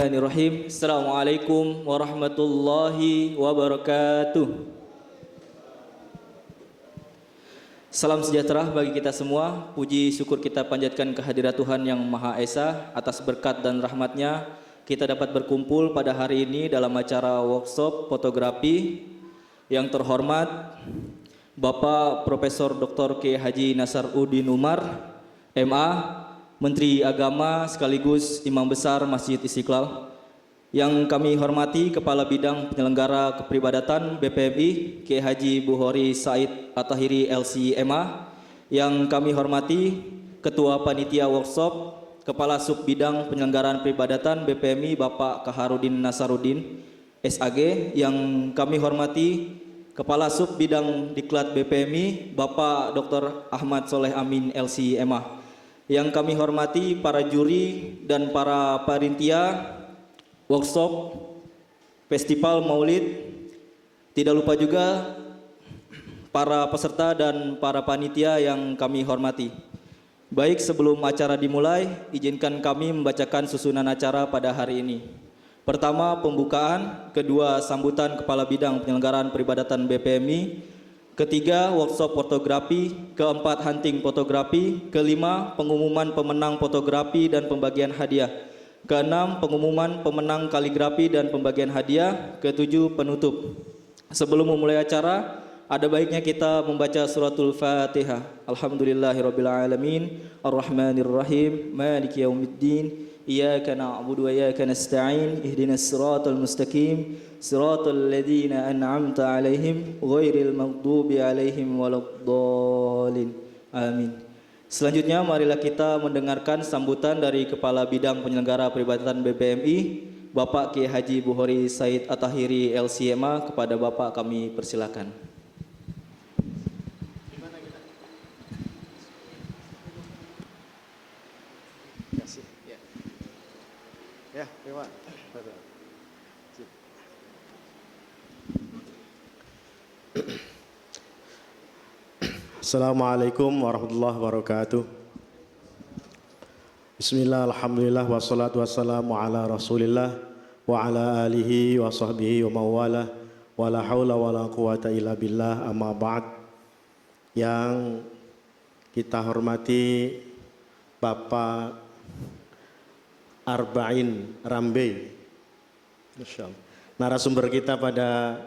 Bismillahirrahmanirrahim. Assalamualaikum warahmatullahi wabarakatuh. Salam sejahtera bagi kita semua. Puji syukur kita panjatkan kehadirat Tuhan Yang Maha Esa atas berkat dan rahmatnya. Kita dapat berkumpul pada hari ini dalam acara workshop fotografi. Yang terhormat Bapak Profesor Dr. K. Haji Nasaruddin Umar, MA, Menteri Agama sekaligus Imam Besar Masjid Istiqlal. Yang kami hormati Kepala Bidang Penyelenggara Kepribadatan BPMI K. Haji Buhori Said At-Tahiri LC.MA. Yang kami hormati Ketua Panitia Workshop Kepala Sub Bidang Penyelenggaraan Peribadatan BPMI Bapak Kaharudin Nasaruddin SAG. Yang kami hormati Kepala Sub Bidang Diklat BPMI Bapak Dr. Ahmad Soleh Amin LC.MA. Yang kami hormati para juri dan para panitia workshop Festival Maulid. Tidak lupa juga para peserta dan para panitia yang kami hormati. Baik, sebelum acara dimulai, izinkan kami membacakan susunan acara pada hari ini. Pertama, pembukaan. Kedua, sambutan Kepala Bidang Penyelenggaraan Peribadatan BPMI. Ketiga, workshop fotografi. Keempat, hunting fotografi. Kelima, pengumuman pemenang fotografi dan pembagian hadiah. Keenam, pengumuman pemenang kaligrafi dan pembagian hadiah. Ketujuh, penutup. Sebelum memulai acara, ada baiknya kita membaca suratul Fatihah. Alhamdulillahirrabbilalamin, Ar-Rahmanirrahim, Maliki yaumiddin, Iyyaka na'budu wa iyyaka nasta'in, ihdinas siratal mustaqim, siratal ladzina an'amta 'alaihim ghairil maghdubi 'alaihim waladdallin. Amin. Selanjutnya marilah kita mendengarkan sambutan dari Kepala Bidang Penyelenggara Peribadatan BPMI Bapak K. Haji Buhori Said At-Tahiri LC.MA. Kepada Bapak kami persilakan. Ya, terima. Assalamualaikum warahmatullahi wabarakatuh. Bismillah, alhamdulillah, wassalatu wassalamu ala rasulillah wa ala alihi wa sahbihi wa mawala wa la hawla wa la quwata illa billah, amma ba'd. Yang kita hormati Bapak Arba'in Rambe, narasumber kita pada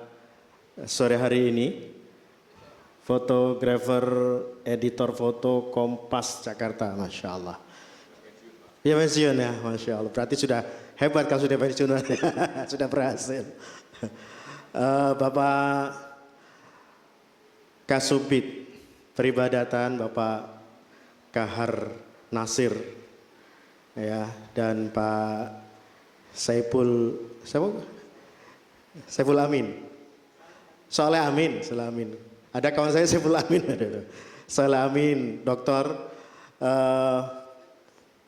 sore hari ini, fotografer, editor foto Kompas Jakarta, Masya Allah. Ya pensiun ya, Masya Allah. Berarti sudah hebat kalau sudah pensiun, sudah berhasil. Bapak Kasubit Peribadatan, Bapak Kahar Nasir, ya, dan Pak Saiful Amin, Soleh Amin. Ada kawan saya Saiful Amin, Soleh Amin, Doktor,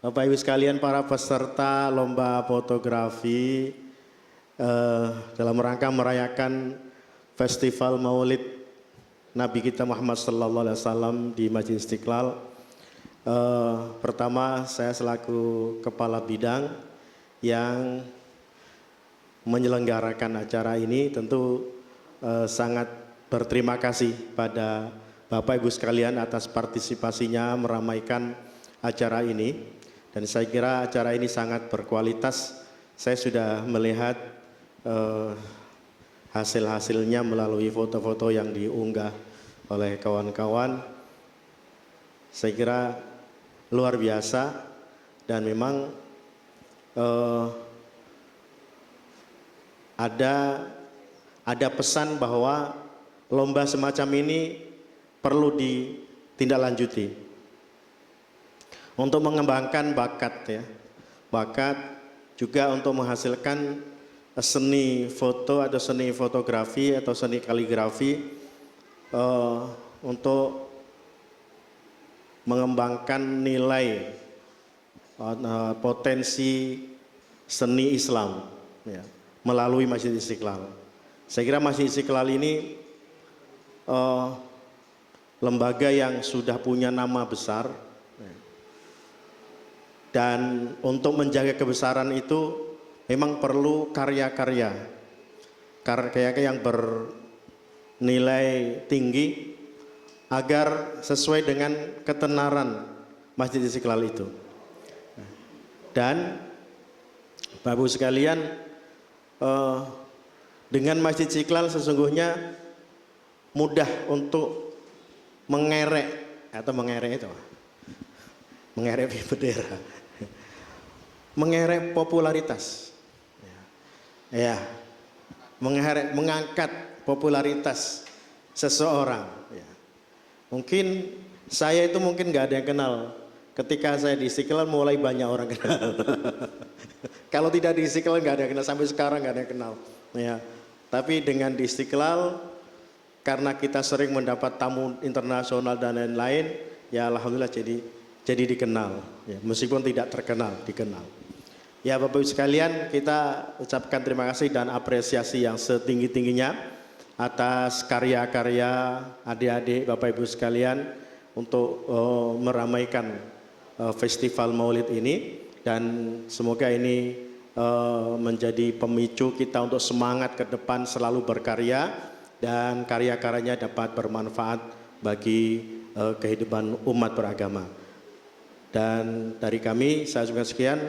Bapak Ibu sekalian, para peserta lomba fotografi dalam rangka merayakan Festival Maulid Nabi kita Muhammad SAW di Masjid Istiqlal. Pertama, saya selaku Kepala Bidang yang menyelenggarakan acara ini tentu sangat berterima kasih pada Bapak Ibu sekalian atas partisipasinya meramaikan acara ini, dan saya kira acara ini sangat berkualitas. Saya sudah melihat hasil-hasilnya melalui foto-foto yang diunggah oleh kawan-kawan. Saya kira luar biasa, dan memang ada pesan bahwa lomba semacam ini perlu ditindaklanjuti untuk mengembangkan bakat, ya, bakat juga untuk menghasilkan seni foto atau seni fotografi atau seni kaligrafi, untuk mengembangkan nilai potensi seni Islam, ya, melalui Masjid Istiqlal. Saya kira Masjid Istiqlal ini lembaga yang sudah punya nama besar, dan untuk menjaga kebesaran itu memang perlu karya-karya yang bernilai tinggi agar sesuai dengan ketenaran Masjid Istiqlal itu. Dan Bapak Ibu sekalian, dengan Masjid Istiqlal sesungguhnya mudah untuk mengerek bendera, mengerek popularitas, ya, mengangkat popularitas seseorang. Ya. Mungkin saya itu nggak ada yang kenal. Ketika saya di Istiqlal mulai banyak orang kenal. Kalau tidak di Istiqlal nggak ada yang kenal, sampai sekarang nggak ada yang kenal. Ya. Tapi dengan di Istiqlal, karena kita sering mendapat tamu internasional dan lain-lain, ya alhamdulillah jadi dikenal. Ya, meskipun tidak terkenal, dikenal. Ya Bapak Ibu sekalian, kita ucapkan terima kasih dan apresiasi yang setinggi-tingginya atas karya-karya adik-adik Bapak Ibu sekalian untuk meramaikan festival Maulid ini, dan semoga ini menjadi pemicu kita untuk semangat ke depan selalu berkarya dan karya-karyanya dapat bermanfaat bagi kehidupan umat beragama. Dan dari kami saya ucapkan sekian.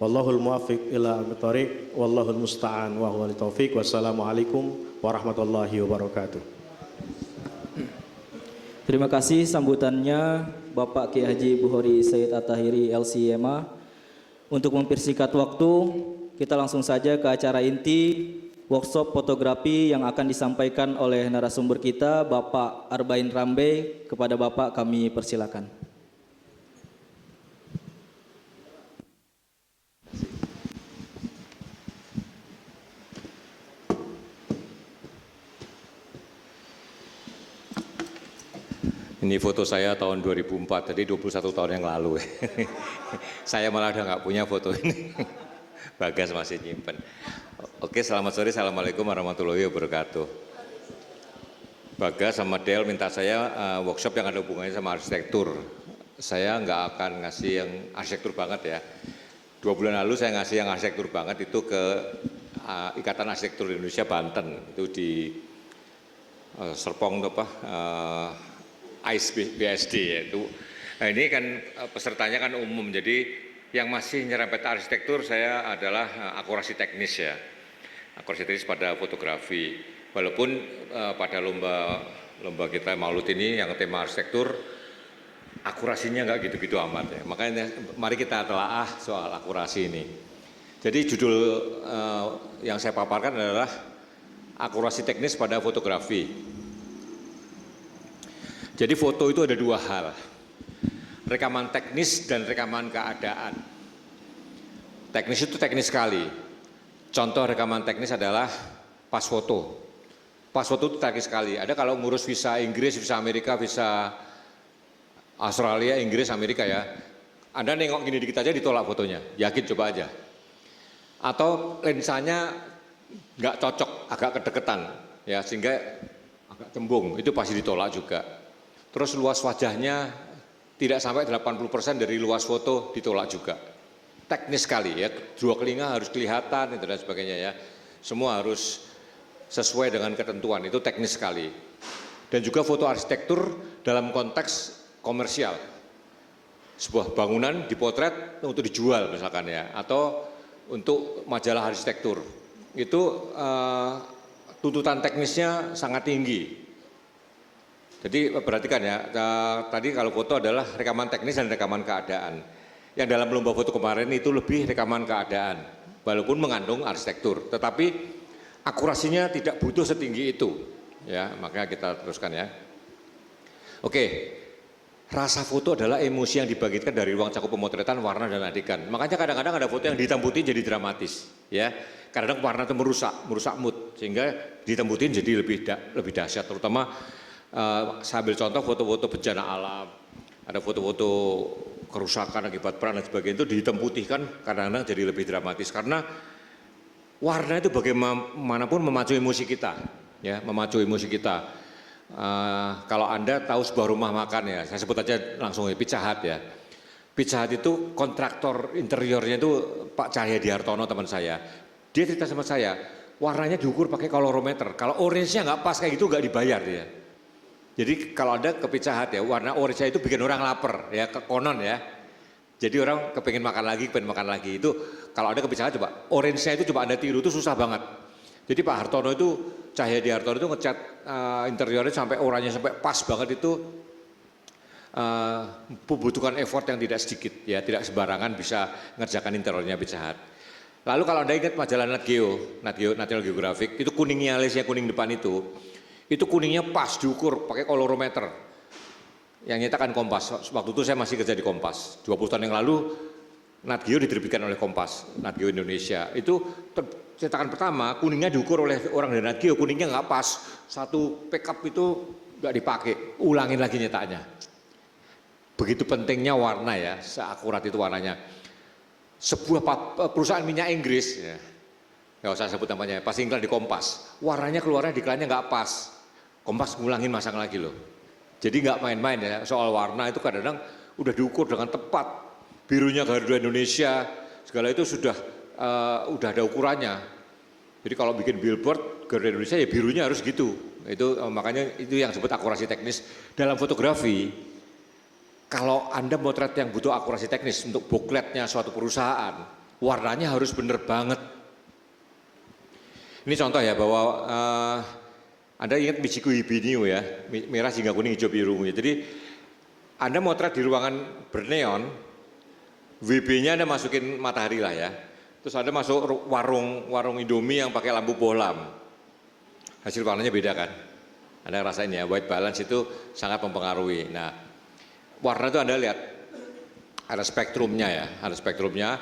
Wallahul muwaffiq ila aqwamit thoriq, wallahul musta'an wa huwal taufiq. Wassalamualaikum warahmatullahi wabarakatuh. Terima kasih sambutannya Bapak Kiai Haji Buhori Said At-Tahiri LCMA. Untuk mempersingkat waktu, kita langsung saja ke acara inti workshop fotografi yang akan disampaikan oleh narasumber kita Bapak Arbain Rambe. Kepada Bapak kami persilakan. Ini foto saya tahun 2004, jadi 21 tahun yang lalu. Saya malah udah nggak punya foto ini. Bagas masih nyimpen. Oke, selamat sore. Assalamualaikum warahmatullahi wabarakatuh. Bagas sama Del minta saya workshop yang ada hubungannya sama arsitektur. Saya nggak akan ngasih yang arsitektur banget ya. 2 bulan lalu saya ngasih yang arsitektur banget itu ke Ikatan Arsitektur Indonesia Banten. Itu di Serpong apa? AIS BSD yaitu. Nah ini kan pesertanya kan umum, jadi yang masih nyerempet arsitektur saya adalah akurasi teknis ya, akurasi teknis pada fotografi. Walaupun pada lomba kita Maulud ini yang tema arsitektur, akurasinya nggak gitu-gitu amat ya. Makanya mari kita telaah soal akurasi ini. Jadi judul yang saya paparkan adalah akurasi teknis pada fotografi. Jadi foto itu ada 2 hal, rekaman teknis dan rekaman keadaan. Teknis itu teknis sekali. Contoh rekaman teknis adalah pas foto. Pas foto itu teknis sekali. Ada kalau ngurus visa Inggris, visa Amerika, visa Australia, Inggris, Amerika ya. Anda nengok gini dikit aja ditolak fotonya, yakin coba aja. Atau lensanya nggak cocok, agak kedeketan, ya sehingga agak cembung, itu pasti ditolak juga. Terus luas wajahnya tidak sampai 80% dari luas foto ditolak juga. Teknis sekali ya, 2 telinga harus kelihatan dan sebagainya ya. Semua harus sesuai dengan ketentuan, itu teknis sekali. Dan juga foto arsitektur dalam konteks komersial. Sebuah bangunan dipotret untuk dijual misalkan ya, atau untuk majalah arsitektur. Itu tuntutan teknisnya sangat tinggi. Jadi perhatikan ya, tadi kalau foto adalah rekaman teknis dan rekaman keadaan. Yang dalam lomba foto kemarin itu lebih rekaman keadaan, walaupun mengandung arsitektur. Tetapi akurasinya tidak butuh setinggi itu. Ya, makanya kita teruskan ya. Oke, rasa foto adalah emosi yang dibangkitkan dari ruang cakup pemotretan, warna dan adegan. Makanya kadang-kadang ada foto yang dihitam putih jadi dramatis. Ya, kadang warna itu merusak mood, sehingga dihitam putih jadi lebih dahsyat, terutama saya ambil contoh foto-foto bencana alam, ada foto-foto kerusakan akibat perang dan sebagainya, itu dihitam putih kan kadang-kadang jadi lebih dramatis karena warna itu bagaimanapun memacu emosi kita, ya memacu emosi kita. Kalau Anda tahu sebuah rumah makan ya, saya sebut aja langsung Pizza Hut ya, Pizza Hut itu kontraktor interiornya itu Pak Cahyadi Hartono teman saya. Dia cerita sama saya, warnanya diukur pakai kolorometer. Kalau orange-nya nggak pas kayak gitu nggak dibayar dia. Jadi kalau Anda ke Pizza Hut ya, warna orange itu bikin orang lapar ya, konon ya. Jadi orang kepengen makan lagi, itu kalau Anda ke Pizza Hut coba, orange-nya itu coba Anda tiru itu susah banget. Jadi Pak Hartono itu, Cahyadi Hartono itu ngecat interiornya sampai oranye sampai pas banget itu, membutuhkan effort yang tidak sedikit ya, tidak sembarangan bisa ngerjakan interiornya Pizza Hut. Lalu kalau Anda ingat majalah Nat Geo, National Geographic, itu kuningnya alisnya kuning depan itu kuningnya pas diukur pakai kolorometer. Yang nyatakan Kompas, waktu itu saya masih kerja di Kompas, 20 tahun yang lalu Nat Geo diterbitkan oleh Kompas, Nat Geo Indonesia. Itu cetakan pertama, kuningnya diukur oleh orang dari Nat Geo, kuningnya nggak pas, satu pickup itu nggak dipakai, ulangin lagi nyetaknya. Begitu pentingnya warna ya, seakurat itu warnanya. Sebuah perusahaan minyak Inggris, ya, nggak usah sebut namanya, pasti iklan di Kompas, warnanya keluarnya iklannya nggak pas, Kompas ngulangin masang lagi loh. Jadi nggak main-main ya, soal warna itu kadang-kadang udah diukur dengan tepat, birunya Garuda Indonesia, segala itu sudah ada ukurannya. Jadi kalau bikin billboard Garuda Indonesia ya birunya harus gitu. Itu makanya itu yang disebut akurasi teknis dalam fotografi. Kalau Anda motret yang butuh akurasi teknis untuk bukletnya suatu perusahaan, warnanya harus benar banget. Ini contoh ya bahwa Anda ingat Michiku Hibiniu ya, merah, jingga, kuning, hijau, biru. Jadi Anda motret di ruangan berneon, WB-nya Anda masukin matahari lah ya. Terus Anda masuk warung Indomie yang pakai lampu bohlam. Hasil warnanya beda kan? Anda rasain ya, white balance itu sangat mempengaruhi. Nah, warna itu Anda lihat, ada spektrumnya ya, ada spektrumnya.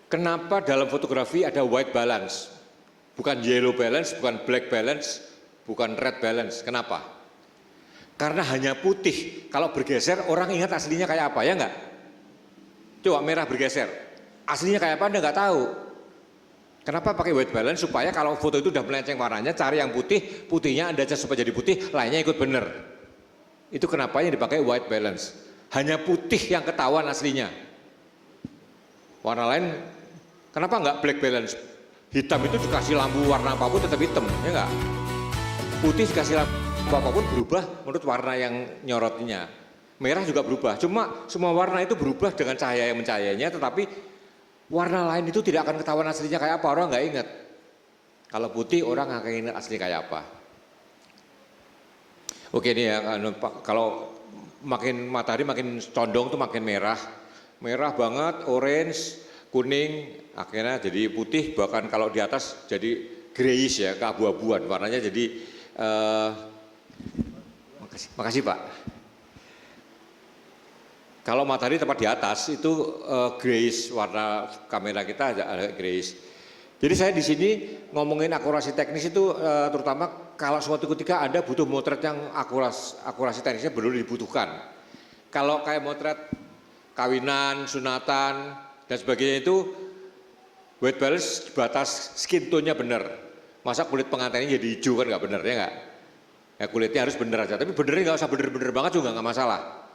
Kenapa dalam fotografi ada white balance? Bukan yellow balance, bukan black balance, bukan red balance. Kenapa? Karena hanya putih. Kalau bergeser, orang ingat aslinya kayak apa, ya enggak? Coba merah bergeser, aslinya kayak apa Anda enggak tahu. Kenapa pakai white balance? Supaya kalau foto itu udah melenceng warnanya, cari yang putih, putihnya Anda aja supaya jadi putih, lainnya ikut bener. Itu kenapa yang dipakai white balance. Hanya putih yang ketahuan aslinya. Warna lain, kenapa enggak black balance? Hitam itu dikasih lampu warna apapun tetap hitam, ya enggak? Putih dikasih lampu apapun berubah menurut warna yang nyorotnya. Merah juga berubah, cuma semua warna itu berubah dengan cahaya yang mencahayainya, tetapi warna lain itu tidak akan ketahuan aslinya kayak apa, orang nggak ingat. Kalau putih orang akan ingat aslinya kayak apa. Oke ini ya, kalau makin matahari makin condong tuh makin merah. Merah banget, orange, kuning, akhirnya jadi putih, bahkan kalau di atas jadi grayish ya, keabu-abuan. Warnanya jadi, makasih Pak. Kalau matahari tepat di atas itu grayish, warna kamera kita ada grayish. Jadi saya di sini ngomongin akurasi teknis itu terutama kalau suatu ketika Anda butuh motret yang akurasi teknisnya benar dibutuhkan. Kalau kayak motret kawinan, sunatan dan sebagainya itu white balance batas skin tone-nya benar. Masa kulit pengantinnya jadi hijau kan nggak benar ya nggak? Ya kulitnya harus benar aja. Tapi benernya nggak usah bener-bener banget juga nggak masalah.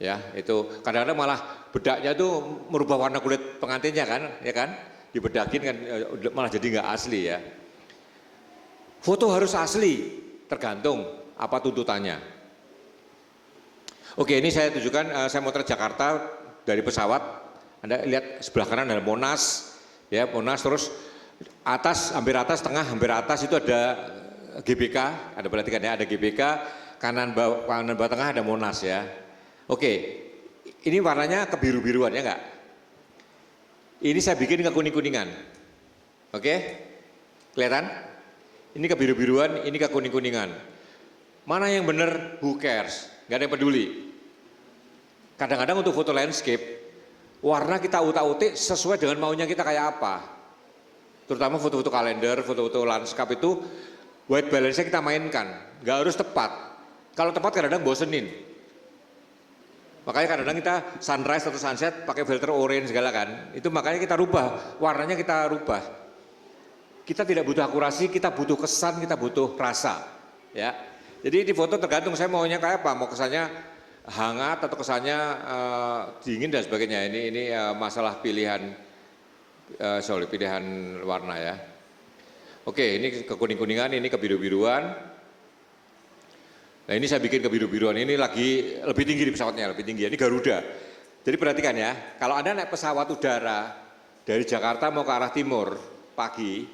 Ya itu kadang-kadang malah bedaknya itu merubah warna kulit pengantinnya kan, ya kan? Dibedakin kan malah jadi nggak asli ya. Foto harus asli, tergantung apa tuntutannya. Oke ini saya tunjukkan, saya motret Jakarta dari pesawat. Anda lihat sebelah kanan ada Monas, ya Monas terus atas, hampir atas, tengah, hampir atas itu ada GBK, ada perhatikan ya, ada GBK, kanan bawah tengah ada Monas ya. Oke, ini warnanya kebiru-biruan ya enggak? Ini saya bikin ke kuning-kuningan. Oke, kelihatan? Ini kebiru-biruan, ini ke kuning-kuningan. Mana yang benar? Who cares? Gak ada yang peduli. Kadang-kadang untuk foto landscape, warna kita utak-utik sesuai dengan maunya kita kayak apa. Terutama foto-foto kalender, foto-foto landscape itu white balance-nya kita mainkan. Gak harus tepat. Kalau tepat kadang-kadang bosenin. Makanya kadang-kadang kita sunrise atau sunset pakai filter orange segala kan. Itu makanya kita rubah, warnanya kita rubah. Kita tidak butuh akurasi, kita butuh kesan, kita butuh rasa. Ya. Jadi di foto tergantung saya maunya kayak apa, mau kesannya hangat atau kesannya dingin dan sebagainya. Ini masalah pilihan pilihan warna ya. Oke, ini kekuning-kuningan, ini kebiru-biruan. Nah ini saya bikin kebiru-biruan, ini lagi lebih tinggi di pesawatnya, lebih tinggi. Ini Garuda. Jadi perhatikan ya, kalau Anda naik pesawat udara dari Jakarta mau ke arah timur pagi,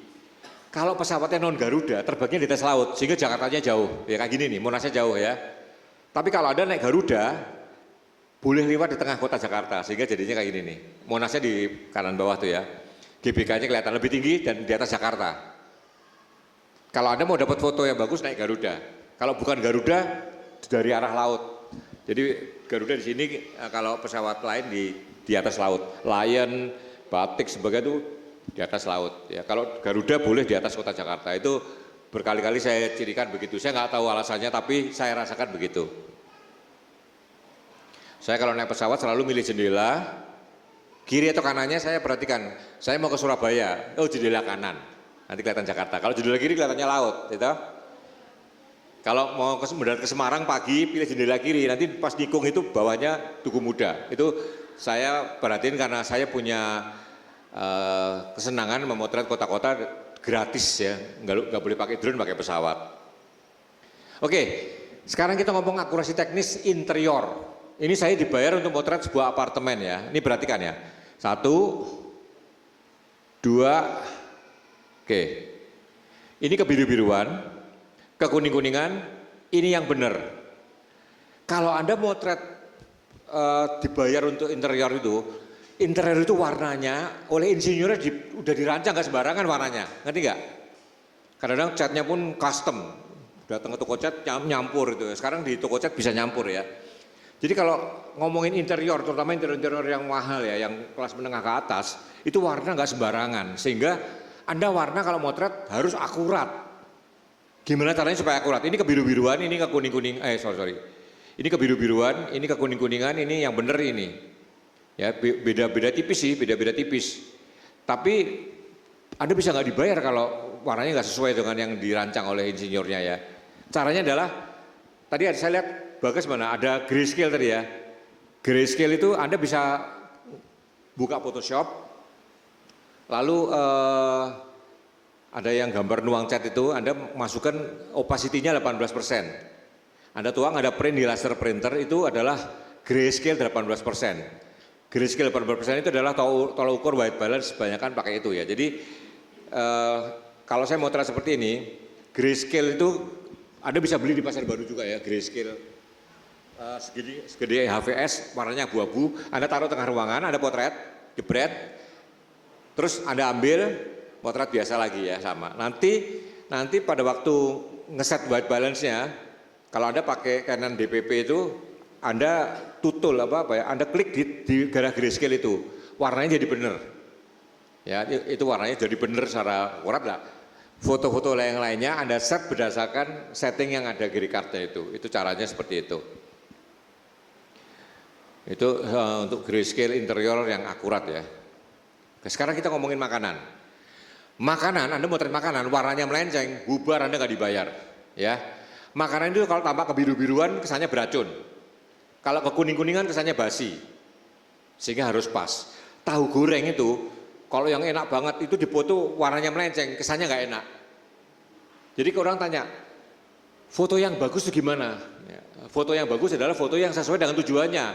kalau pesawatnya non Garuda terbangnya di atas laut, sehingga Jakartanya jauh. Ya kayak gini nih, Monasnya jauh ya. Tapi kalau Anda naik Garuda, boleh lewat di tengah kota Jakarta, sehingga jadinya kayak gini nih. Monasnya di kanan bawah tuh ya. GBK-nya kelihatan lebih tinggi dan di atas Jakarta. Kalau Anda mau dapat foto yang bagus, naik Garuda. Kalau bukan Garuda, dari arah laut. Jadi Garuda di sini, kalau pesawat lain di atas laut. Lion, Batik, sebagainya itu di atas laut. Ya, kalau Garuda boleh di atas kota Jakarta. Itu berkali-kali saya cirikan begitu. Saya nggak tahu alasannya, tapi saya rasakan begitu. Saya kalau naik pesawat selalu milih jendela, kiri atau kanannya saya perhatikan. Saya mau ke Surabaya, oh jendela kanan, nanti kelihatan Jakarta. Kalau jendela kiri kelihatannya laut, gitu. Kalau mau mendarat ke Semarang pagi, pilih jendela kiri, nanti pas nikung itu bawahnya Tugu Muda. Itu saya perhatiin karena saya punya kesenangan memotret kota-kota gratis ya, nggak boleh pakai drone, pakai pesawat. Oke, sekarang kita ngomong akurasi teknis interior. Ini saya dibayar untuk motret sebuah apartemen ya. Ini perhatikan ya. 1, 2, oke. Ini kebiru-biruan, kekuning-kuningan, ini yang benar. Kalau Anda motret dibayar untuk interior itu warnanya oleh insinyurnya udah dirancang nggak sembarangan warnanya, ngerti nggak? Kadang-kadang catnya pun custom, datang ke toko cat nyampur itu. Sekarang di toko cat bisa nyampur ya. Jadi kalau ngomongin interior, terutama interior yang mahal ya, yang kelas menengah ke atas, itu warna nggak sembarangan. Sehingga Anda warna kalau motret harus akurat. Gimana caranya supaya akurat? Ini kebiru-biruan, ini kekuning-kuning, Ini kebiru-biruan, ini kekuning-kuningan, ini yang benar ini. Ya, beda-beda tipis sih, beda-beda tipis. Tapi Anda bisa nggak dibayar kalau warnanya nggak sesuai dengan yang dirancang oleh insinyurnya ya. Caranya adalah, tadi saya lihat Bagas mana, ada grayscale tadi ya. Grayscale itu Anda bisa buka Photoshop, lalu ada yang gambar nuang cat itu, Anda masukkan opacity-nya 18%. Anda tuang, ada print di laser printer, itu adalah grayscale 18%. Grayscale 18% itu adalah tolak ukur white balance, kebanyakan pakai itu ya. Jadi kalau saya mau terang seperti ini, grayscale itu Anda bisa beli di pasar baru juga ya, grayscale segede HVS, warnanya abu-abu, Anda taruh tengah ruangan, Anda potret, jebret, terus Anda ambil, potret biasa lagi ya sama. Nanti pada waktu ngeset white balance-nya, kalau Anda pakai Canon DPP itu, Anda tutul Anda klik di garis grayscale itu, warnanya jadi benar. Ya, itu warnanya jadi benar secara akurat lah. Foto-foto yang lainnya Anda set berdasarkan setting yang ada di kartu itu caranya seperti itu. Itu untuk grayscale interior yang akurat ya. Sekarang kita ngomongin makanan. Makanan, Anda mau terima makanan, warnanya melenceng, bubar Anda nggak dibayar. Ya, makanan itu kalau tampak kebiru-biruan kesannya beracun. Kalau kekuning-kuningan kesannya basi. Sehingga harus pas. Tahu goreng itu, kalau yang enak banget itu dipoto warnanya melenceng, kesannya nggak enak. Jadi orang tanya, foto yang bagus itu gimana? Ya, foto yang bagus adalah foto yang sesuai dengan tujuannya.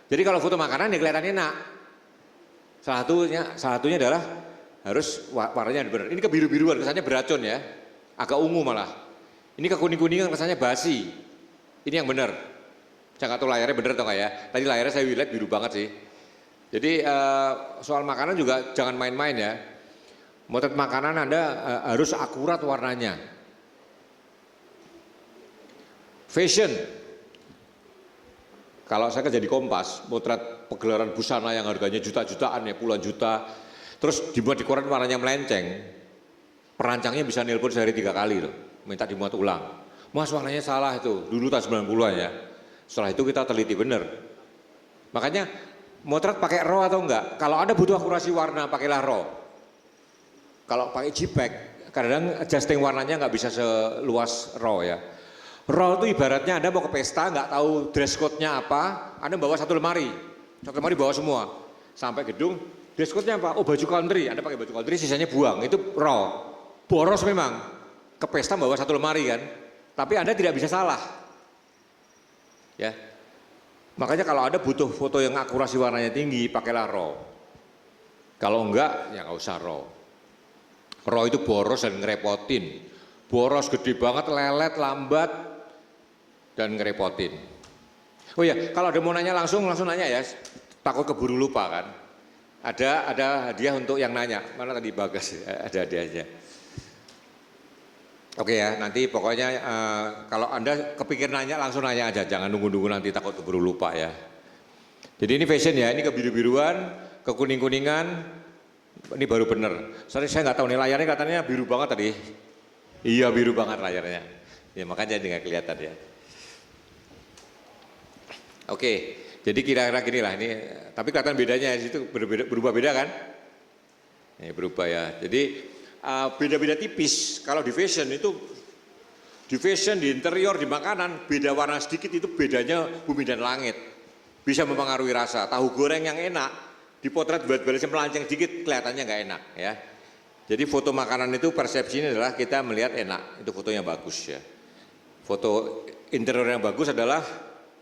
Jadi kalau foto makanan ya kelihatan enak. Salah satunya adalah harus warnanya benar. Ini kebiru-biruan, kesannya beracun ya, agak ungu malah. Ini kekuning-kuningan, kesannya basi. Ini yang benar. Saya nggak tahu layarnya benar atau nggak ya. Tadi layarnya saya lihat biru banget sih. Jadi soal makanan juga jangan main-main ya. Motret makanan Anda harus akurat warnanya. Fashion. Kalau saya kerja di Kompas, motret pegelaran busana yang harganya juta-jutaan ya, puluhan juta. Terus dibuat di koran warnanya melenceng, perancangnya bisa nelpon sehari 3 kali loh, minta dimuat ulang. Mas warnanya salah itu, dulu tahun 90-an ya. Setelah itu kita teliti benar. Makanya motret pakai RAW atau enggak? Kalau Anda butuh akurasi warna, pakailah RAW. Kalau pakai JPEG, kadang-kadang adjusting warnanya nggak bisa seluas RAW ya. Raw itu ibaratnya Anda mau ke pesta, nggak tahu dress code-nya apa, Anda bawa satu lemari bawa semua. Sampai gedung, dress code-nya apa? Oh baju country, Anda pakai baju country, sisanya buang, itu raw. Boros memang, ke pesta bawa satu lemari kan, tapi Anda tidak bisa salah. Ya, makanya kalau Anda butuh foto yang akurasi warnanya tinggi, pakailah raw. Kalau enggak, ya nggak usah raw. Raw itu boros dan ngerepotin. Boros gede banget, lelet, lambat, dan ngerepotin. Oh ya, kalau ada mau nanya langsung nanya ya. Takut keburu lupa kan. Ada hadiah untuk yang nanya. Mana tadi Bagas? Ada hadiahnya. Oke ya, nanti pokoknya kalau Anda kepikir nanya langsung nanya aja. Jangan nunggu-nunggu nanti takut keburu lupa ya. Jadi ini fashion ya, ini kebiru-biruan, kekuning-kuningan. Ini baru bener. Sorry saya nggak tahu nih layarnya katanya biru banget tadi. Iya biru banget layarnya. Ya makanya jadi nggak kelihatan ya. Oke, jadi kira-kira gini lah ini. Tapi kelihatan bedanya di situ berubah beda kan? Ini berubah ya. Jadi beda-beda tipis. Kalau di fashion itu, di interior, di makanan beda warna sedikit itu bedanya bumi dan langit. Bisa mempengaruhi rasa. Tahu goreng yang enak dipotret balasnya melanceng sedikit kelihatannya nggak enak ya. Jadi foto makanan itu persepsinya adalah kita melihat enak, itu fotonya bagus ya. Foto interior yang bagus adalah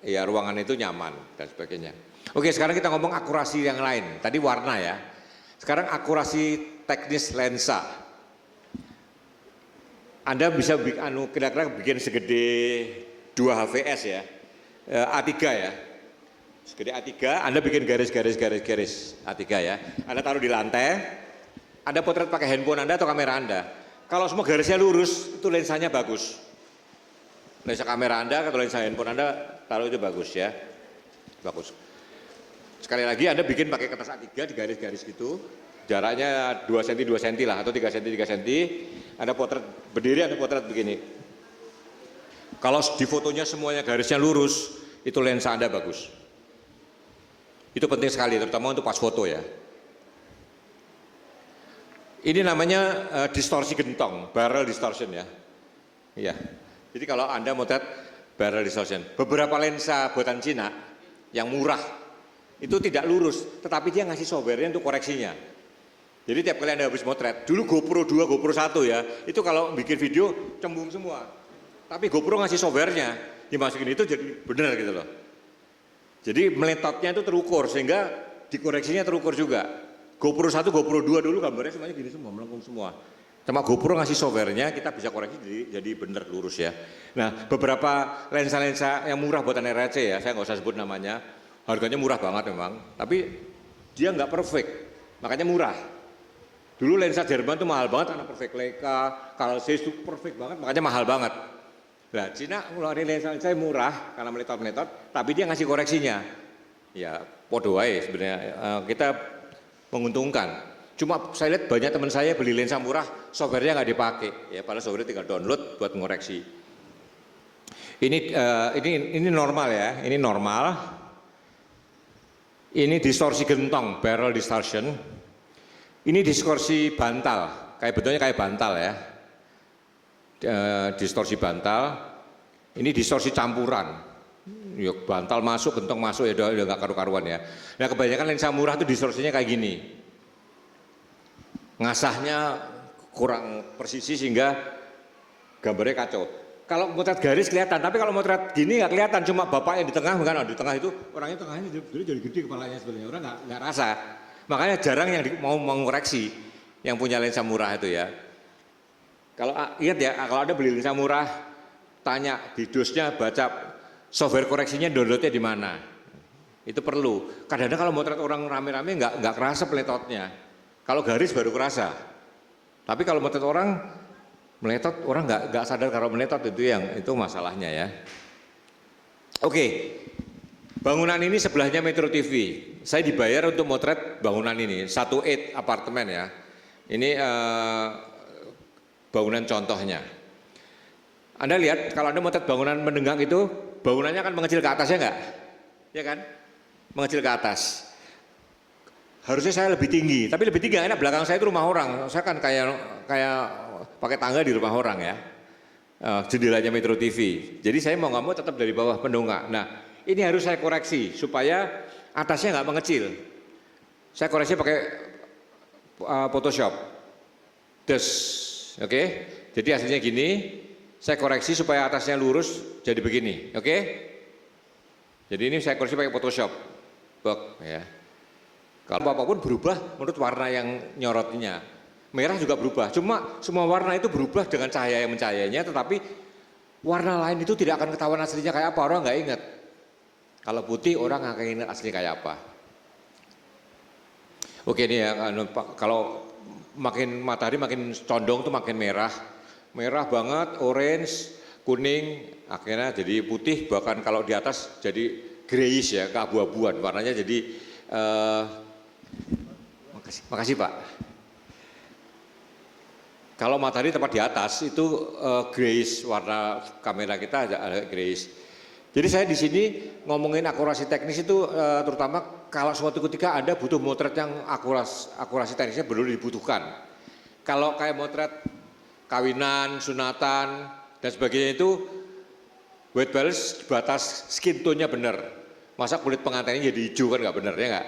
ya ruangan itu nyaman dan sebagainya. Oke, sekarang kita ngomong akurasi yang lain. Tadi warna ya. Sekarang akurasi teknis lensa. Anda bisa kira-kira bikin segede 2 HVS ya. A3 ya. Segede A3, Anda bikin garis A3 ya. Anda taruh di lantai. Anda potret pakai handphone Anda atau kamera Anda. Kalau semua garisnya lurus, itu lensanya bagus. Lensa kamera Anda atau lensa handphone Anda taruh itu bagus ya. Bagus. Sekali lagi Anda bikin pakai kertas A3 di garis-garis gitu. Jaraknya 2 cm 2 cm lah atau 3 cm 3 cm. Anda potret berdiri, Anda potret begini. Kalau di fotonya semuanya garisnya lurus, itu lensa Anda bagus. Itu penting sekali terutama untuk pas foto ya. Ini namanya distorsi gentong, barrel distortion ya. Iya. Jadi kalau Anda motret barrel distortion, beberapa lensa buatan Cina yang murah itu tidak lurus, tetapi dia ngasih software-nya untuk koreksinya. Jadi tiap kali Anda habis motret, dulu GoPro 2, GoPro 1 ya, itu kalau bikin video cembung semua. Tapi GoPro ngasih software-nya, dimasukin itu jadi benar gitu loh. Jadi meletotnya itu terukur sehingga dikoreksinya terukur juga. GoPro 1, GoPro 2 dulu gambarnya semuanya gini semua, melengkung semua. Cuma GoPro ngasih softwarenya, kita bisa koreksi jadi benar lurus ya. Nah beberapa lensa-lensa yang murah buatan RAC ya, saya nggak usah sebut namanya, harganya murah banget memang, tapi dia nggak perfect, makanya murah. Dulu lensa Jerman tuh mahal banget, karena perfect Leica, Carl Zeiss itu perfect banget, makanya mahal banget. Nah Cina ngeluarin lensa-lensa yang murah, karena meletot-meletot, tapi dia ngasih koreksinya. Ya podo wae sebenarnya, kita menguntungkan. Cuma saya lihat banyak teman saya beli lensa murah, softwarenya nggak dipakai. Ya, padahal software tinggal download buat mengoreksi. Ini normal ya, ini normal. Ini distorsi gentong, barrel distortion. Ini distorsi bantal, bentuknya kayak bantal ya. Distorsi bantal. Ini distorsi campuran. Ya, bantal masuk, gentong masuk ya udah nggak karu-karuan ya. Nah kebanyakan lensa murah itu distorsinya kayak gini. Ngasahnya kurang presisi sehingga gambarnya kacau. Kalau motret garis kelihatan, tapi kalau motret gini nggak kelihatan. Cuma bapak yang di tengah, bukan di tengah itu orangnya tengahnya jadi gede kepalanya sebenarnya, orang nggak rasa. Makanya jarang yang mau mengoreksi yang punya lensa murah itu ya. Kalau ingat ya, kalau Anda beli lensa murah, tanya di dosnya, baca software koreksinya downloadnya di mana. Itu perlu. Kadang-kadang kalau motret orang rame-rame nggak kerasa peletotnya. Kalau garis baru kerasa. Tapi kalau motret orang meletot, orang nggak sadar kalau meletot itu masalahnya ya. Oke, bangunan ini sebelahnya Metro TV. Saya dibayar untuk motret bangunan ini, 1/8 apartemen ya. Ini bangunan contohnya. Anda lihat kalau Anda motret bangunan menenggang itu, bangunannya akan mengecil ke atas ya enggak? Ya kan? Mengecil ke atas. Harusnya saya lebih tinggi, tapi lebih tinggi enak belakang saya itu rumah orang. Saya kan kayak pakai tangga di rumah orang ya. jendelanya Metro TV. Jadi saya mau nggak mau tetap dari bawah mendongak. Nah, ini harus saya koreksi supaya atasnya nggak mengecil. Saya koreksi pakai Photoshop. Oke. Jadi hasilnya gini. Saya koreksi supaya atasnya lurus jadi begini. Oke. Jadi ini saya koreksi pakai Photoshop. Ya. Kalau apapun berubah menurut warna yang nyorotnya. Merah juga berubah. Cuma semua warna itu berubah dengan cahaya yang mencahayainya, tetapi warna lain itu tidak akan ketahuan aslinya kayak apa. Orang nggak ingat. Kalau putih orang akan ingat aslinya kayak apa. Oke ini ya, kalau makin matahari makin condong tuh makin merah. Merah banget, orange, kuning, akhirnya jadi putih, bahkan kalau di atas jadi grayish ya, keabu-abuan. Warnanya jadi, makasih Pak. Kalau matahari tepat di atas itu grayish, warna kamera kita agak grayish. Jadi saya di sini ngomongin akurasi teknis itu terutama kalau suatu ketika Anda butuh motret yang akurasi teknisnya belum dibutuhkan. Kalau kayak motret kawinan, sunatan, dan sebagainya itu white balance batas skin tone-nya benar. Masa kulit pengantinnya jadi hijau kan nggak benar ya nggak?